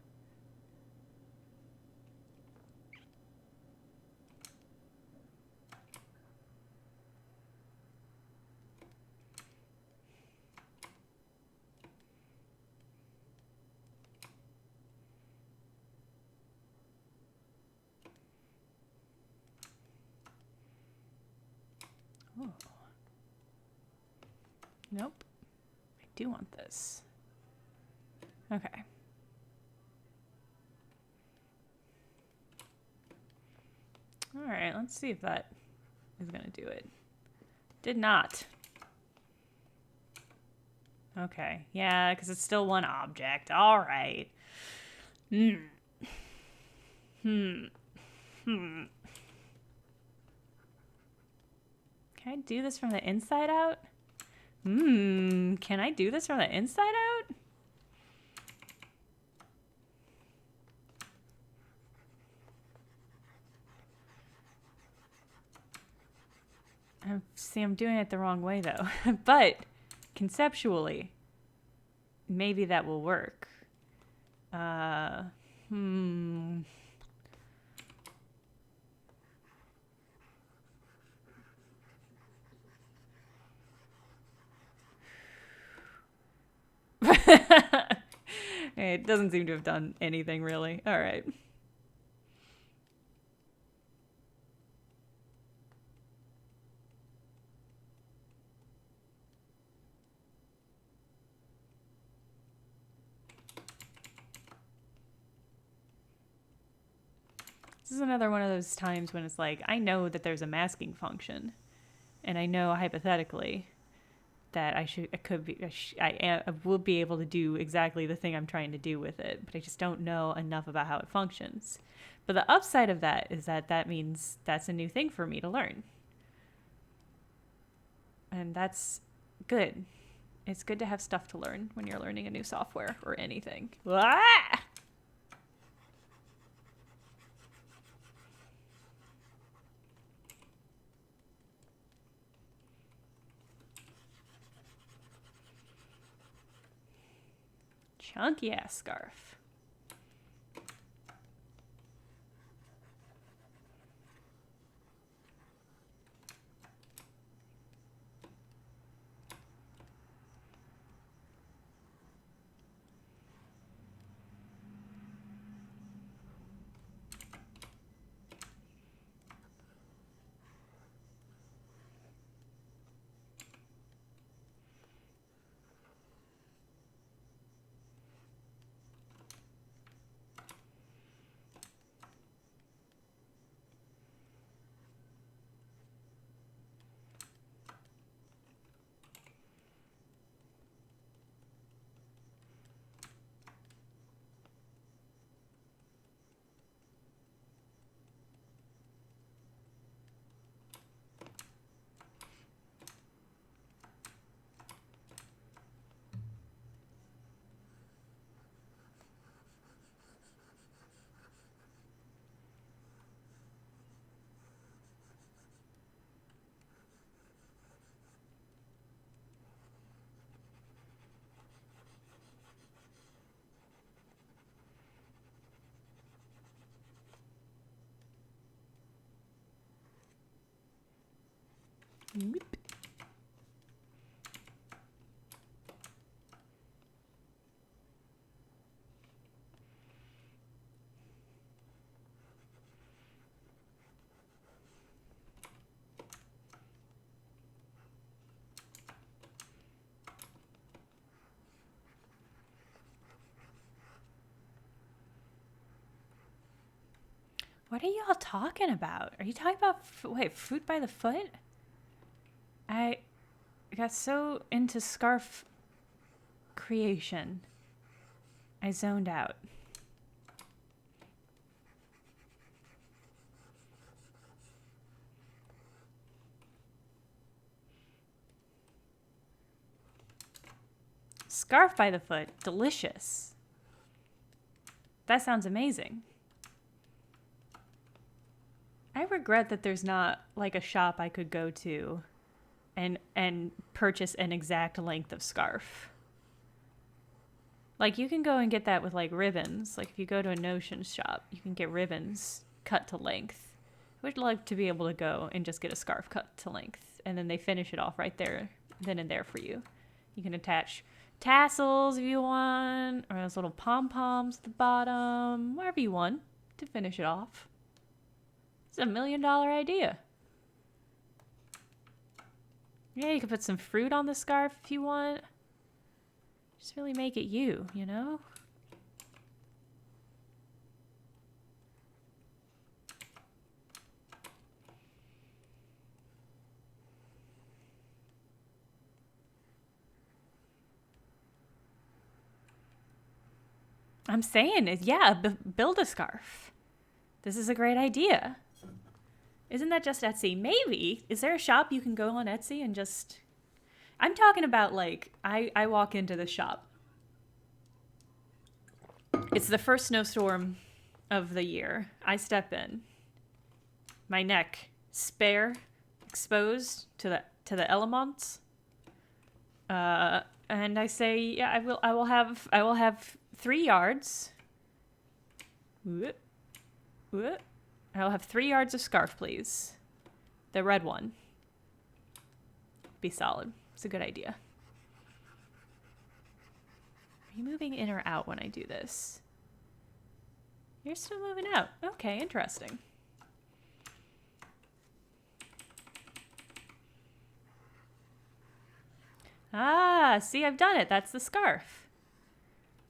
A: Oh. Nope. I do want this. Okay. All right, let's see if that is going to do it. Did not. Okay. Yeah, because it's still one object. All right. Can I do this from the inside out? Can I do this from the inside out? See, I'm doing it the wrong way though. But conceptually, maybe that will work. It doesn't seem to have done anything really. All right. This is another one of those times when it's like, I know that there's a masking function, and I know hypothetically that I will be able to do exactly the thing I'm trying to do with it, but I just don't know enough about how it functions. But the upside of that is that means that's a new thing for me to learn. And that's good. It's good to have stuff to learn when you're learning a new software or anything. Ah! Chunky ass scarf. Whoop. What are y'all talking about? Are you talking about, fruit by the foot? I got so into scarf creation, I zoned out. Scarf by the foot, delicious. That sounds amazing. I regret that there's not like a shop I could go to and purchase an exact length of scarf. Like you can go and get that with like ribbons. Like if you go to a Notions shop, you can get ribbons cut to length. I would like to be able to go and just get a scarf cut to length, and then they finish it off right there, then and there for you. You can attach tassels if you want, or those little pom-poms at the bottom, whatever you want to finish it off. It's $1 million idea. Yeah, you can put some fruit on the scarf if you want. Just really make it you, you know? I'm saying, yeah, build a scarf. This is a great idea. Isn't that just Etsy? Maybe. Is there a shop you can go on Etsy and just... I'm talking about, like, I walk into the shop. It's the first snowstorm of the year. I step in. My neck spare, exposed to the elements. And I say, yeah, I will have 3 yards. Whoop. Whoop. I'll have 3 yards of scarf, please. The red one. Be solid. It's a good idea. Are you moving in or out when I do this? You're still moving out. Okay, interesting. Ah, see, I've done it. That's the scarf.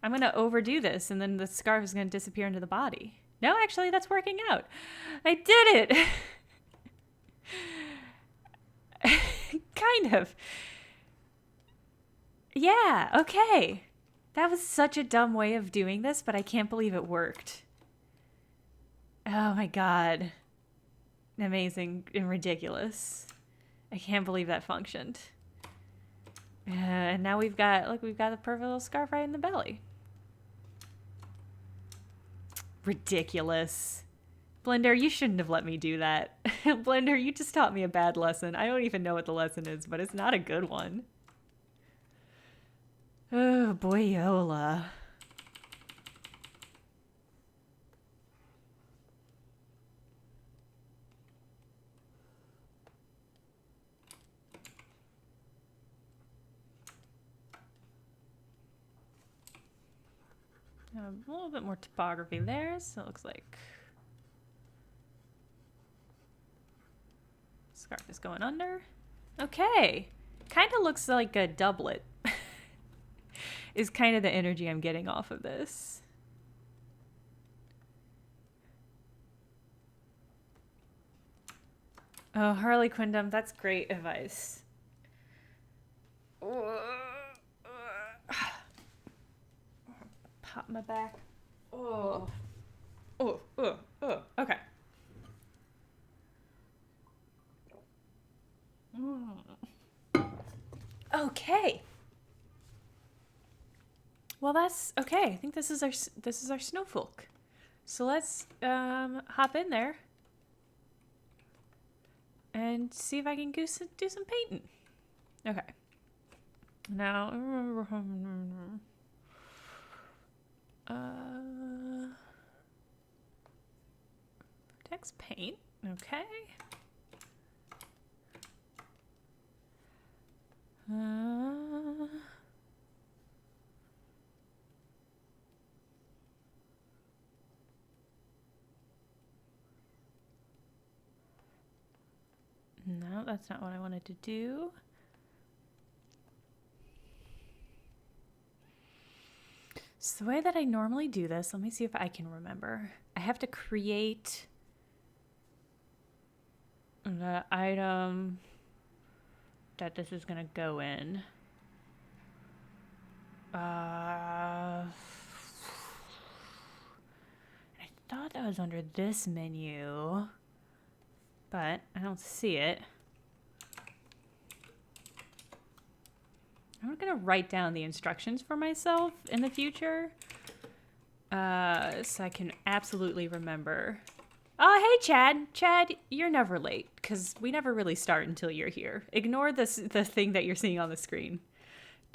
A: I'm going to overdo this, and then the scarf is going to disappear into the body. No, actually, that's working out. I did it. Kind of. Yeah, okay. That was such a dumb way of doing this, but I can't believe it worked. Oh my god. Amazing and ridiculous. I can't believe that functioned. And now we've got, look, we've got the perfect little scarf right in the belly. Ridiculous. Blender, you shouldn't have let me do that. Blender, you just taught me a bad lesson. I don't even know what the lesson is, but it's not a good one. Oh, boyola. A little bit more topography there, so it looks like scarf is going under. Okay. Kind of looks like a doublet. Is kind of the energy I'm getting off of this. Oh, Harley Quindom, that's great advice. Pop my back. Oh. Okay. Okay. Well, that's okay. I think this is our snowfolk. So let's hop in there and see if I can do some painting. Okay. Now, text paint. Okay. No, that's not what I wanted to do. So the way that I normally do this, let me see if I can remember. I have to create the item that this is gonna go in. I thought that was under this menu, but I don't see it. I'm gonna write down the instructions for myself in the future, so I can absolutely remember. Oh, hey, Chad. Chad, you're never late, because we never really start until you're here. Ignore the thing that you're seeing on the screen.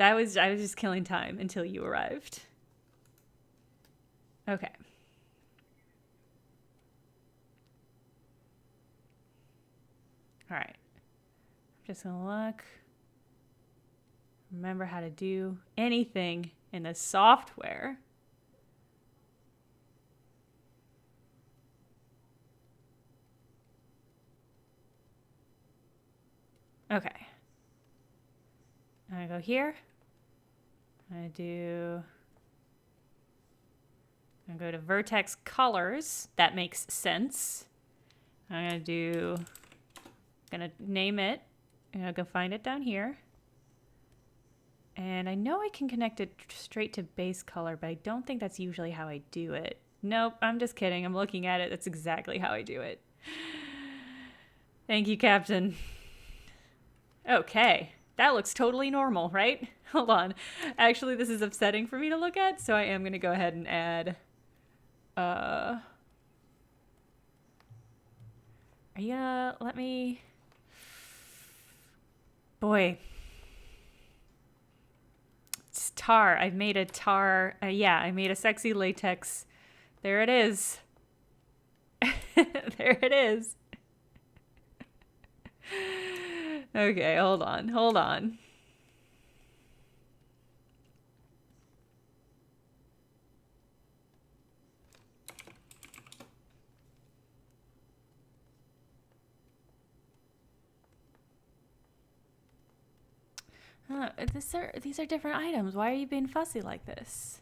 A: I was just killing time until you arrived. Okay. All right. I'm just gonna look. Remember how to do anything in the software. Okay. I'm gonna go here. I'm gonna go to vertex colors. That makes sense. I'm gonna name it. I'm gonna go find it down here. And I know I can connect it straight to base color, but I don't think that's usually how I do it. Nope, I'm just kidding. I'm looking at it. That's exactly how I do it. Thank you, Captain. Okay, that looks totally normal, right? Hold on. Actually, this is upsetting for me to look at, so I am going to go ahead and add... Are you gonna let me... Boy... It's tar. I've made a tar. Yeah, I made a sexy latex. There it is. There it is. Okay, hold on. These are different items. Why are you being fussy like this?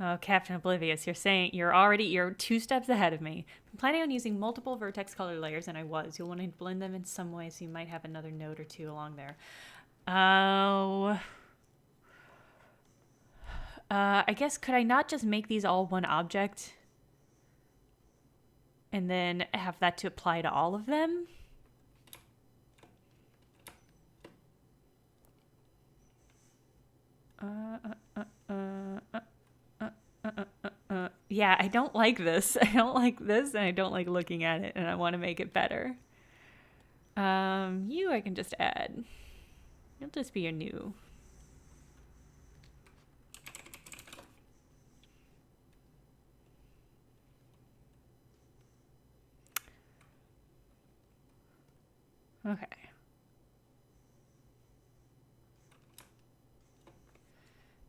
A: Oh, Captain Oblivious, you're 2 steps ahead of me. I'm planning on using multiple vertex color layers, and I was. You'll want to blend them in some way, so you might have another node or two along there. Oh. I guess, could I not just make these all one object? And then have that to apply to all of them? Yeah, I don't like this. I don't like this, and I don't like looking at it, and I want to make it better. You I can just add. You'll just be your new. Okay.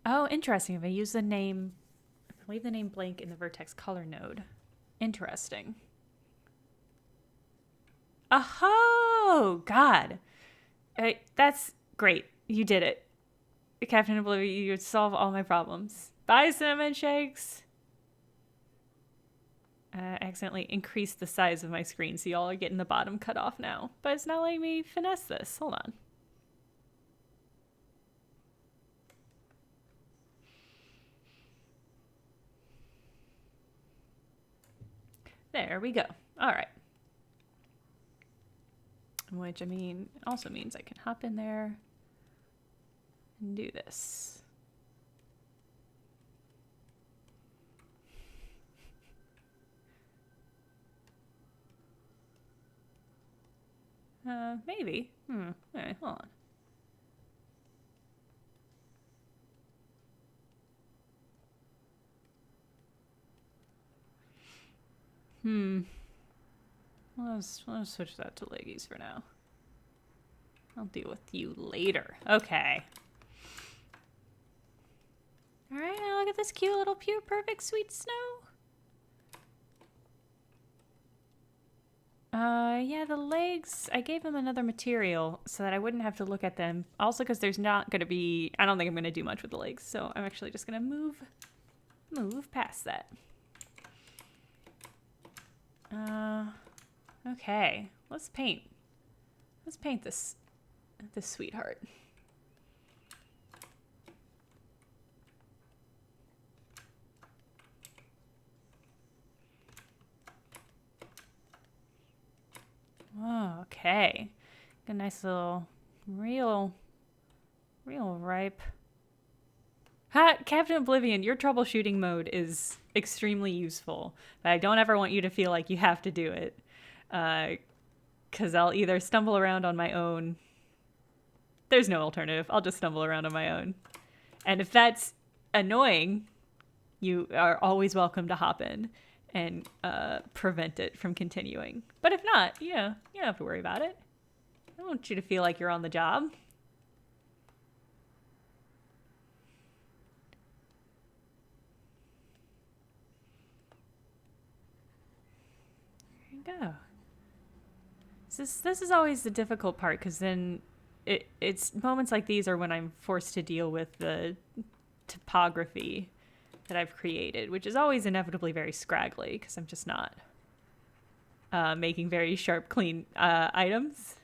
A: Oh, interesting. If I use the name, if I leave the name blank in the vertex color node. Interesting. Oh, God. That's great. You did it. Captain Oblivion, you solve all my problems. Bye, cinnamon shakes. Accidentally increased the size of my screen, so y'all are getting the bottom cut off now. But it's not letting me finesse this. Hold on. There we go. All right. Which, I mean, also means I can hop in there and do this. Maybe. Okay, hold on. Let's switch that to leggies for now. I'll deal with you later. Okay. All right, now look at this cute little pure perfect sweet snow. Yeah, the legs, I gave them another material so that I wouldn't have to look at them. Also because there's not going to be, I don't think I'm going to do much with the legs, so I'm actually just going to move past that. Okay, let's paint. Let's paint this sweetheart. Oh, okay. Got a nice little, real ripe. Ha! Captain Oblivion, your troubleshooting mode is extremely useful. But I don't ever want you to feel like you have to do it. Because I'll either stumble around on my own. There's no alternative. I'll just stumble around on my own. And if that's annoying, you are always welcome to hop in and prevent it from continuing. But if not, yeah, you don't have to worry about it. I don't want you to feel like you're on the job. There you go. This is always the difficult part, because then it's moments like these are when I'm forced to deal with the topography that I've created, which is always inevitably very scraggly because I'm just not making very sharp, clean items.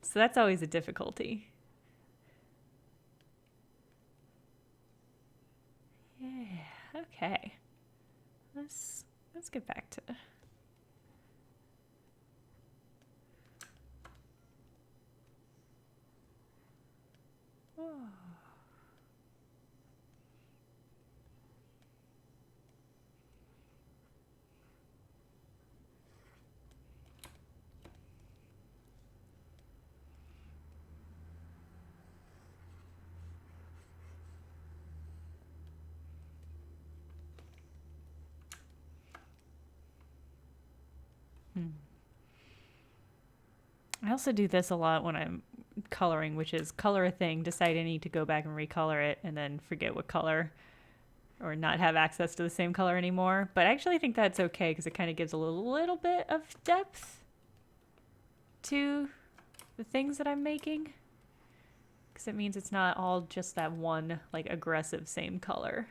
A: So that's always a difficulty. Yeah, okay. Let's get back to... Oh. I also do this a lot when I'm coloring, which is color a thing, decide I need to go back and recolor it, and then forget what color or not have access to the same color anymore. But I actually think that's okay because it kind of gives a little bit of depth to the things that I'm making. Because it means it's not all just that one, like, aggressive same color.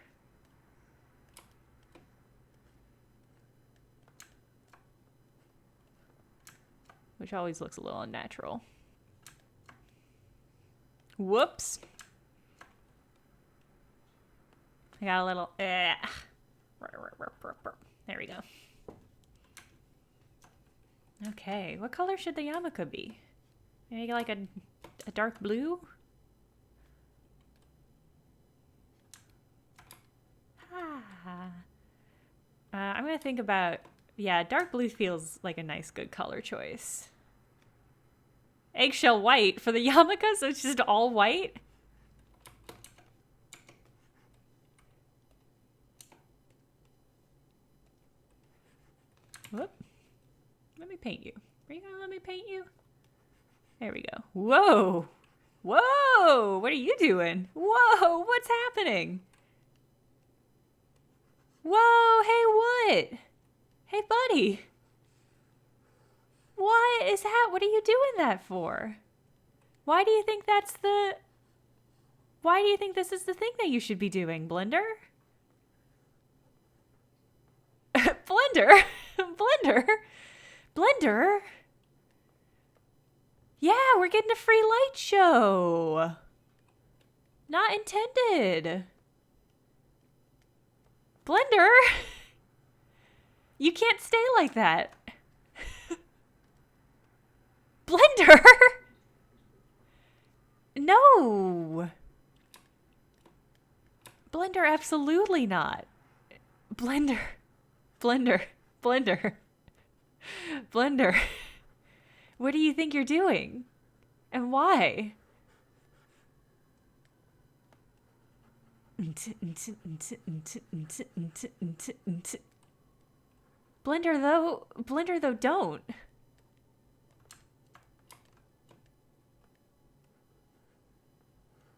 A: which always looks a little unnatural. Whoops. I got a little... There we go. Okay, what color should the yarmulke be? Maybe like a dark blue? I'm gonna think about... Yeah, dark blue feels like a nice, good color choice. Eggshell white for the yarmulke, so it's just all white? Whoop. Let me paint you. Are you gonna let me paint you? There we go. Whoa! Whoa! What are you doing? Whoa! What's happening? Whoa! Hey, what? Hey, buddy. What is that? What are you doing that for? Why do you think that's the... Why do you think this is the thing that you should be doing, Blender? Blender? Blender? Blender? Yeah, we're getting a free light show. Not intended. Blender? You can't stay like that. Blender? No. Blender, absolutely not. Blender. Blender. Blender. Blender. What do you think you're doing? And why? Blender though, don't.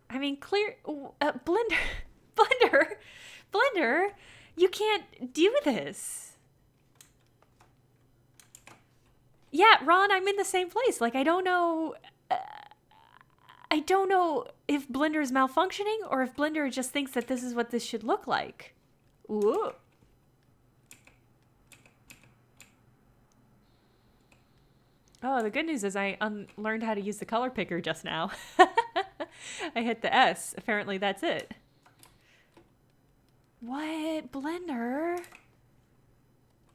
A: I mean, Blender, you can't do this. Yeah, Ron, I'm in the same place. Like, I don't know if Blender is malfunctioning or if Blender just thinks that this is what this should look like. Ooh. Oh, the good news is I learned how to use the color picker just now. I hit the S. Apparently that's it. What? Blender?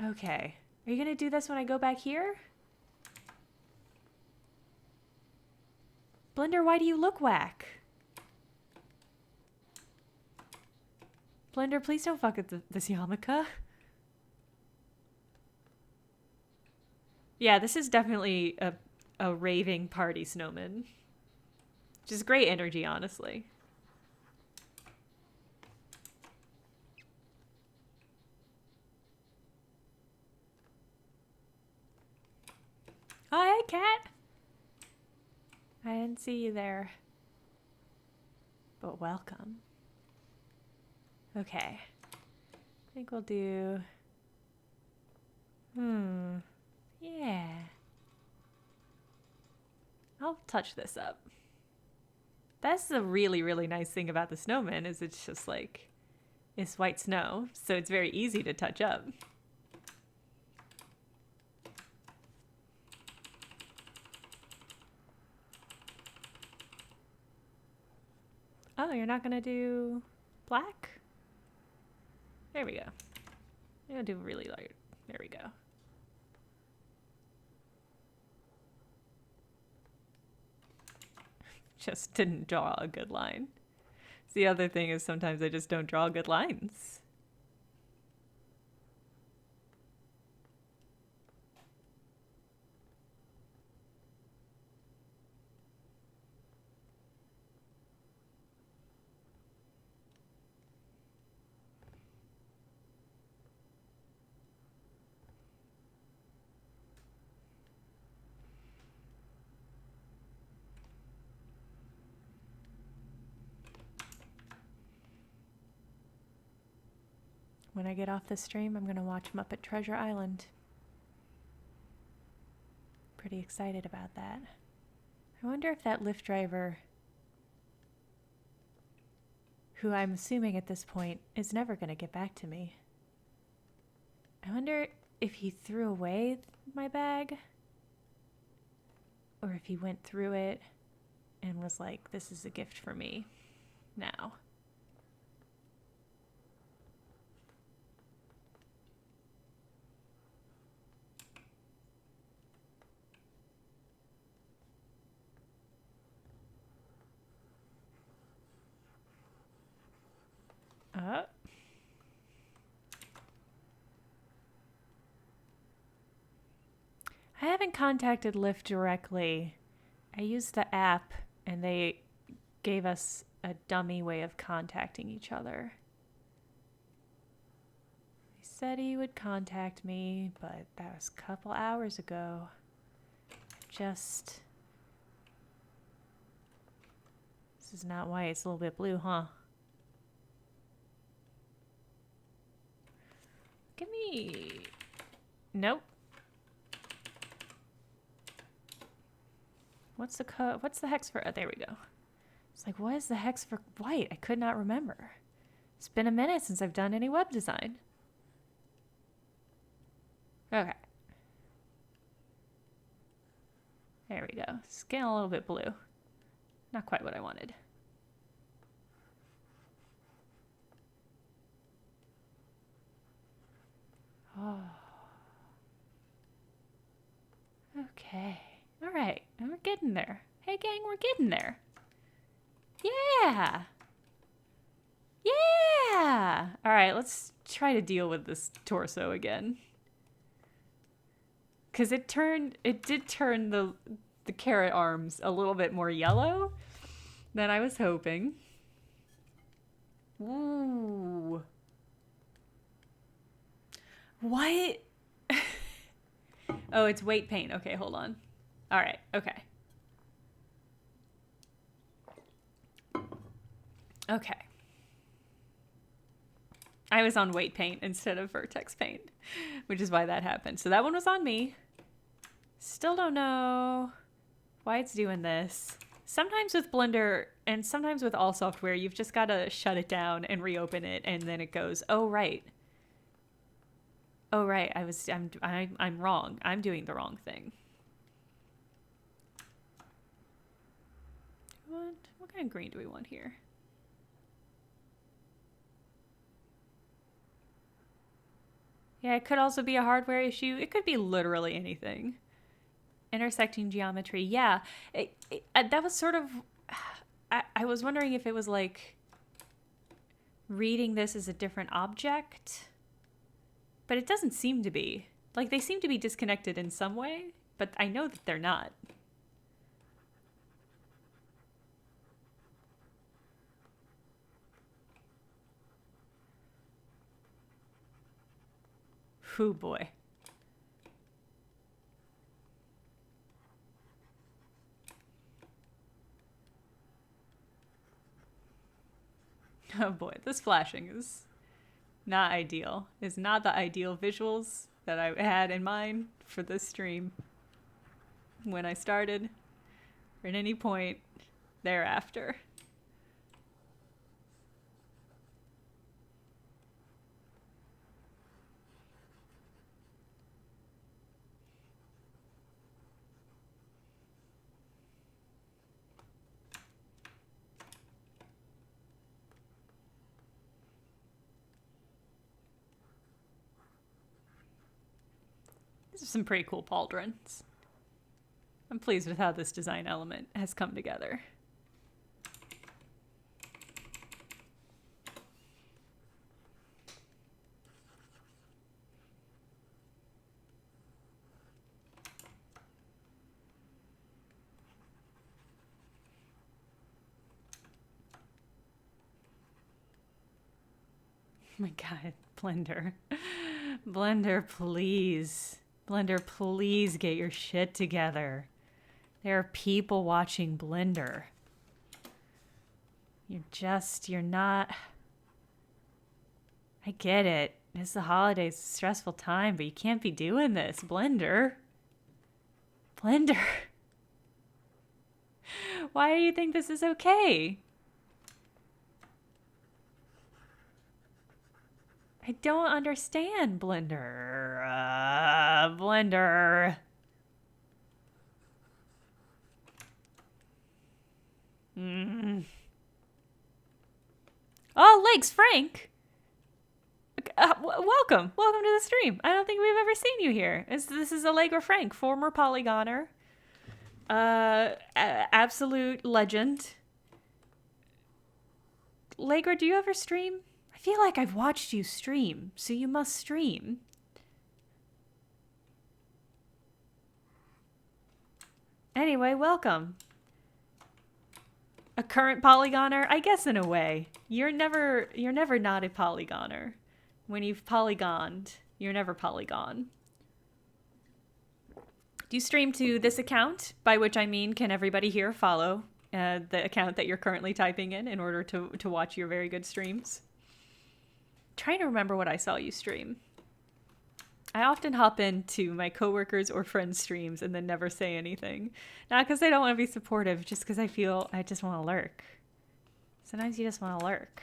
A: Okay. Are you going to do this when I go back here? Blender, why do you look whack? Blender, please don't fuck with this yarmulke. Yeah, this is definitely a raving party snowman. Just great energy, honestly. Oh, hey, cat. I didn't see you there. But welcome. Okay. I think we'll do... Yeah. I'll touch this up. That's the really, really nice thing about the snowman is it's just like, it's white snow, so it's very easy to touch up. Oh, you're not gonna do black? There we go. I'm gonna do really light. There we go. Just didn't draw a good line. The other thing is sometimes I just don't draw good lines. When I get off the stream, I'm going to watch Muppet Treasure Island. Pretty excited about that. I wonder if that Lyft driver, who I'm assuming at this point is never going to get back to me. I wonder if he threw away my bag. or if he went through it and was like, this is a gift for me now. I haven't contacted Lyft directly. I used the app and they gave us a dummy way of contacting each other. He said he would contact me, but that was a couple hours ago. This is not white, it's a little bit blue, huh? Give me... Nope. What's the hex for... Oh, there we go. It's like, what is the hex for white? I could not remember. It's been a minute since I've done any web design. Okay. There we go. It's getting a little bit blue. Not quite what I wanted. Oh. Okay. All right. We're getting there. Hey, gang, we're getting there. Yeah. Yeah. All right, let's try to deal with this torso again. Because it did turn the carrot arms a little bit more yellow than I was hoping. Ooh. What? Oh, it's weight paint. Okay, hold on. All right, okay. Okay. I was on weight paint instead of vertex paint, which is why that happened. So that one was on me. Still don't know why it's doing this. Sometimes with Blender and sometimes with all software, you've just got to shut it down and reopen it, and then it goes, "Oh right. Oh right, I'm wrong. I'm doing the wrong thing." What kind of green do we want here? Yeah, it could also be a hardware issue. It could be literally anything. Intersecting geometry. Yeah, that was sort of... I was wondering if it was like reading this as a different object, but it doesn't seem to be. Like, they seem to be disconnected in some way, but I know that they're not. Whew, boy. Oh boy, this flashing is not ideal. It's not the ideal visuals that I had in mind for this stream when I started, or at any point thereafter. These are some pretty cool pauldrons. I'm pleased with how this design element has come together. Oh my god, Blender. Blender, please. Blender, please get your shit together. There are people watching Blender. You're not... I get it. It's the holidays, it's a stressful time, but you can't be doing this, Blender. Blender. Why do you think this is okay? I don't understand, Blender. Blender. Mm. Oh, Legs Frank! Welcome. Welcome to the stream. I don't think we've ever seen you here. This is Allegra Frank, former Polygoner. Absolute legend. Allegra, do you ever stream? I feel like I've watched you stream, so you must stream. Anyway, welcome. A current Polygoner? I guess in a way. You're never not a Polygoner. When you've polygoned, you're never polygon. Do you stream to this account? By which I mean, can everybody here follow the account that you're currently typing in order to watch your very good streams? I'm trying to remember what I saw you stream. I often hop into my coworkers or friends' streams and then never say anything. Not because I don't want to be supportive, just because I feel I just want to lurk. Sometimes you just want to lurk.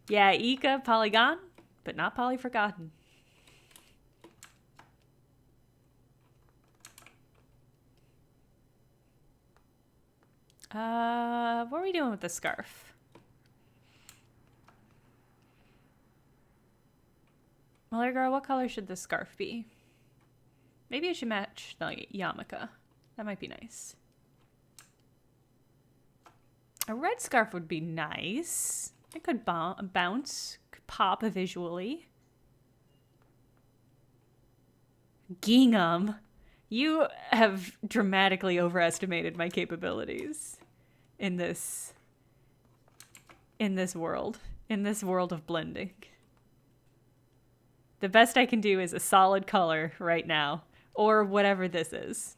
A: Yeah, Ika, Polygon, but not Poly Forgotten. What are we doing with the scarf? Well, girl, what color should this scarf be? Maybe it should match the yarmulke. That might be nice. A red scarf would be nice. It could bounce, could pop visually. Gingham. You have dramatically overestimated my capabilities in this world of blending. The best I can do is a solid color right now, or whatever this is.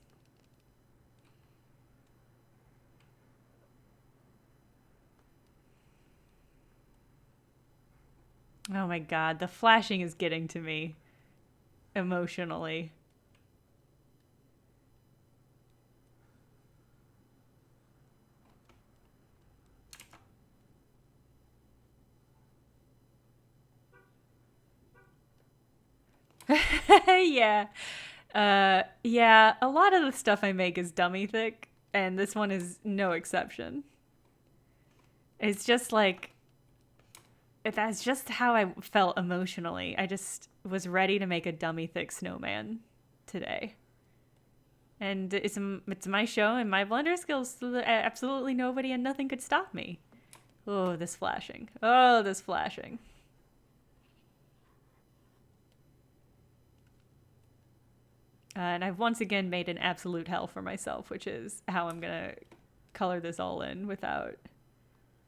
A: Oh my god, the flashing is getting to me emotionally. Yeah. Yeah, a lot of the stuff I make is dummy thick, and this one is no exception. It's just like, that's just how I felt emotionally. I just was ready to make a dummy thick snowman today. And it's my show and my blender skills, so that absolutely nobody and nothing could stop me. Oh, this flashing. Oh, this flashing. And I've once again made an absolute hell for myself, which is how I'm going to color this all in without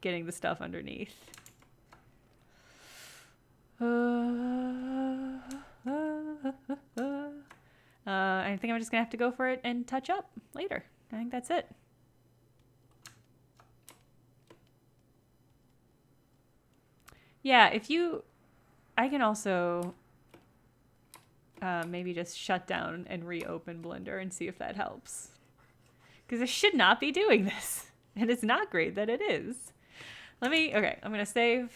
A: getting the stuff underneath. I think I'm just going to have to go for it and touch up later. I think that's it. Yeah, I can also maybe just shut down and reopen Blender and see if that helps. Because I should not be doing this. And it's not great that it is. Okay, I'm going to save.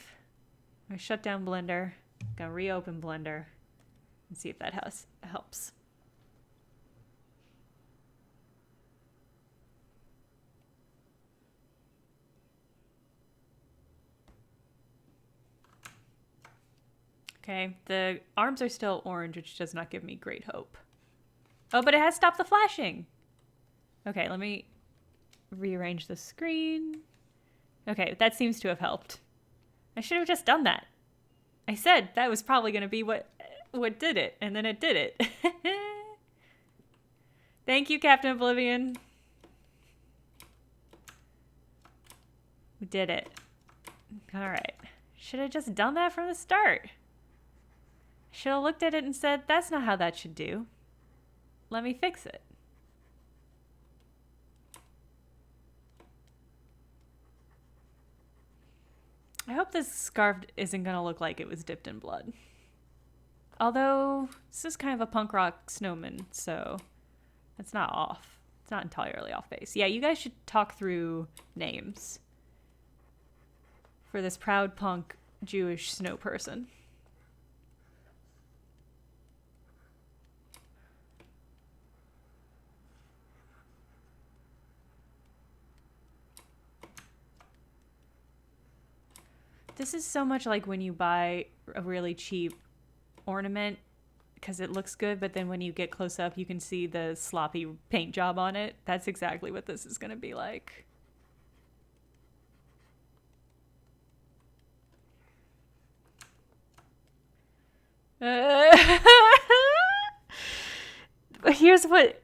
A: I'm going to shut down Blender. I'm going to reopen Blender and see if that helps. Okay, the arms are still orange, which does not give me great hope. Oh, but it has stopped the flashing. Okay, let me rearrange the screen. Okay, that seems to have helped. I should have just done that. I said that was probably going to be what did it, and then it did it. Thank you, Captain Oblivion. We did it. All right. Should have just done that from the start. Should have looked at it and said, that's not how that should do. Let me fix it. I hope this scarf isn't going to look like it was dipped in blood. Although, this is kind of a punk rock snowman, so it's not off. It's not entirely off base. Yeah, you guys should talk through names for this proud punk Jewish snow person. This is so much like when you buy a really cheap ornament because it looks good, but then when you get close up, you can see the sloppy paint job on it. That's exactly what this is going to be like. Here's what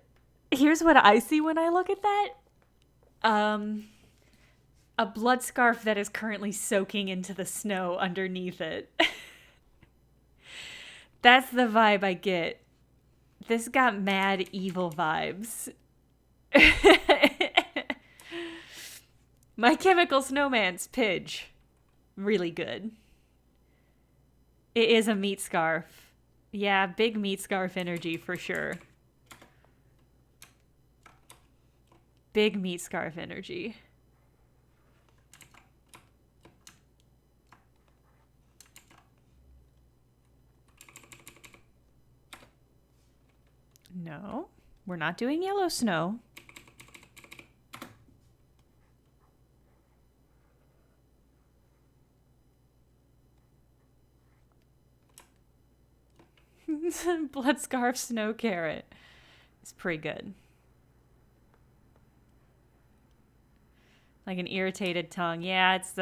A: I see when I look at that. A blood scarf that is currently soaking into the snow underneath it. That's the vibe I get. This got mad evil vibes. My Chemical Snowmance Pidge. Really good. It is a meat scarf. Yeah, big meat scarf energy for sure. Big meat scarf energy. No, we're not doing yellow snow. Blood scarf snow carrot. It's pretty good. Like an irritated tongue. Yeah, it's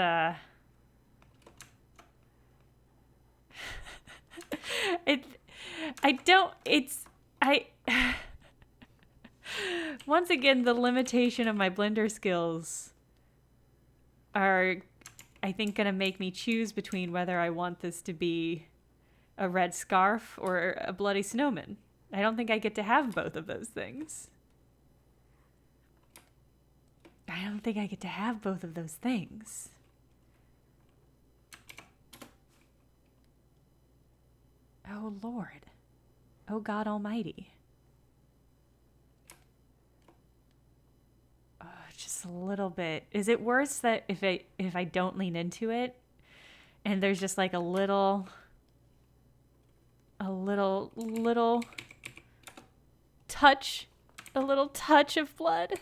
A: once again, the limitation of my blender skills are, I think, gonna make me choose between whether I want this to be a red scarf or a bloody snowman. I don't think I get to have both of those things. I don't think I get to have both of those things. Oh, Lord. Oh, God Almighty. Oh, just a little bit. Is it worse that if I don't lean into it and there's just like a little touch of blood?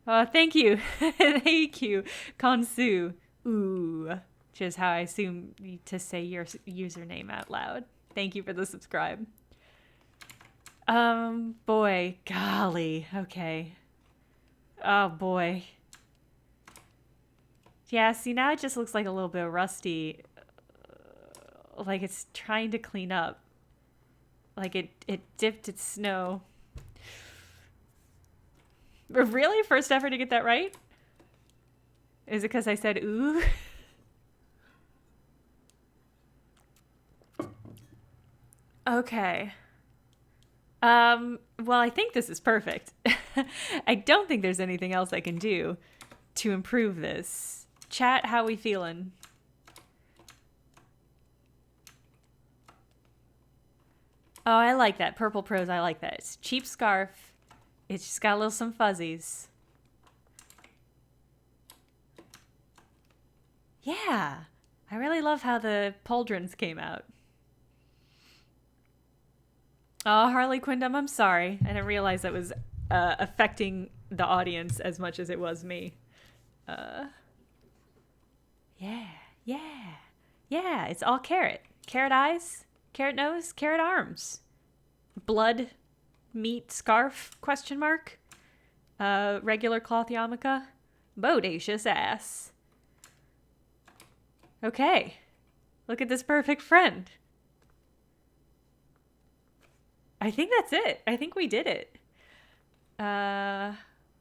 A: Oh, thank you. Thank you, Konsu. Ooh, which is how I assume to say your username out loud. Thank you for the subscribe. Boy, golly. Okay. Oh, boy. Yeah, see, now it just looks like a little bit rusty. Like it's trying to clean up. Like it dipped its snow. Really? First effort to get that right? Is it because I said ooh? Okay. Well, I think this is perfect. I don't think there's anything else I can do to improve this. Chat, how we feeling? Oh, I like that. Purple Prose, I like that. It's a cheap scarf. It's just got a little some fuzzies. Yeah. I really love how the pauldrons came out. Oh, Harley Quindom, I'm sorry. I didn't realize that was affecting the audience as much as it was me. Yeah. Yeah, it's all carrot. Carrot eyes, carrot nose, carrot arms. Blood, meat, scarf, question mark. Regular cloth yarmulke. Bodacious ass. Okay. Look at this perfect friend. I think that's it. I think we did it.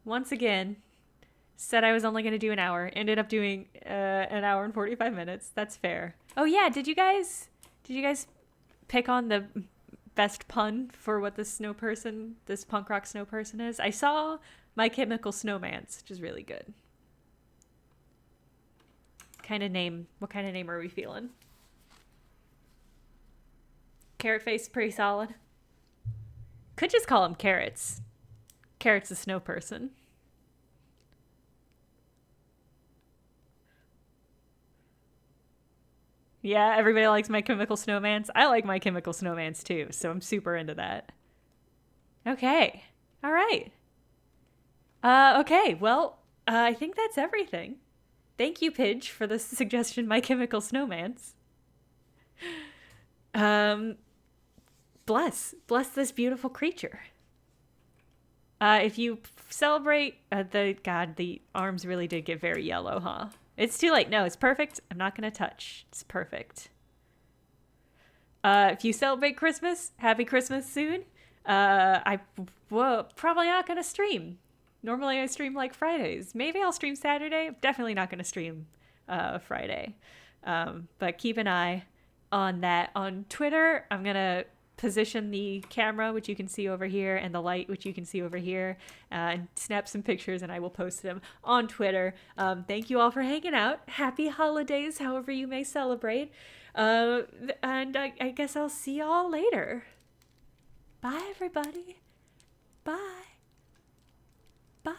A: Once again, said I was only going to do an hour. Ended up doing an hour and 45 minutes. That's fair. Oh yeah, did you guys pick on the best pun for what this punk rock snow person is? I saw My Chemical Snowmance, which is really good. What kind of name are we feeling? Carrot face, pretty solid. Could just call him Carrots. Carrots the snow person. Yeah, everybody likes My Chemical Snowmance. I like My Chemical Snowmance too, so I'm super into that. Okay. All right. Okay, well, I think that's everything. Thank you, Pidge, for the suggestion, My Chemical Snowmance. Bless this beautiful creature. If you celebrate the arms really did get very yellow, huh? It's too late. No, it's perfect. I'm not gonna touch. It's perfect. If you celebrate Christmas, happy Christmas soon. Probably not gonna stream. Normally I stream like Fridays. Maybe I'll stream Saturday. I'm definitely not gonna stream Friday. But keep an eye on that. On Twitter, I'm gonna position the camera, which you can see over here, and the light, which you can see over here, and snap some pictures, and I will post them on Twitter. Thank you all for hanging out. Happy holidays, however you may celebrate. And I guess I'll see y'all later. Bye, everybody. Bye. Bye.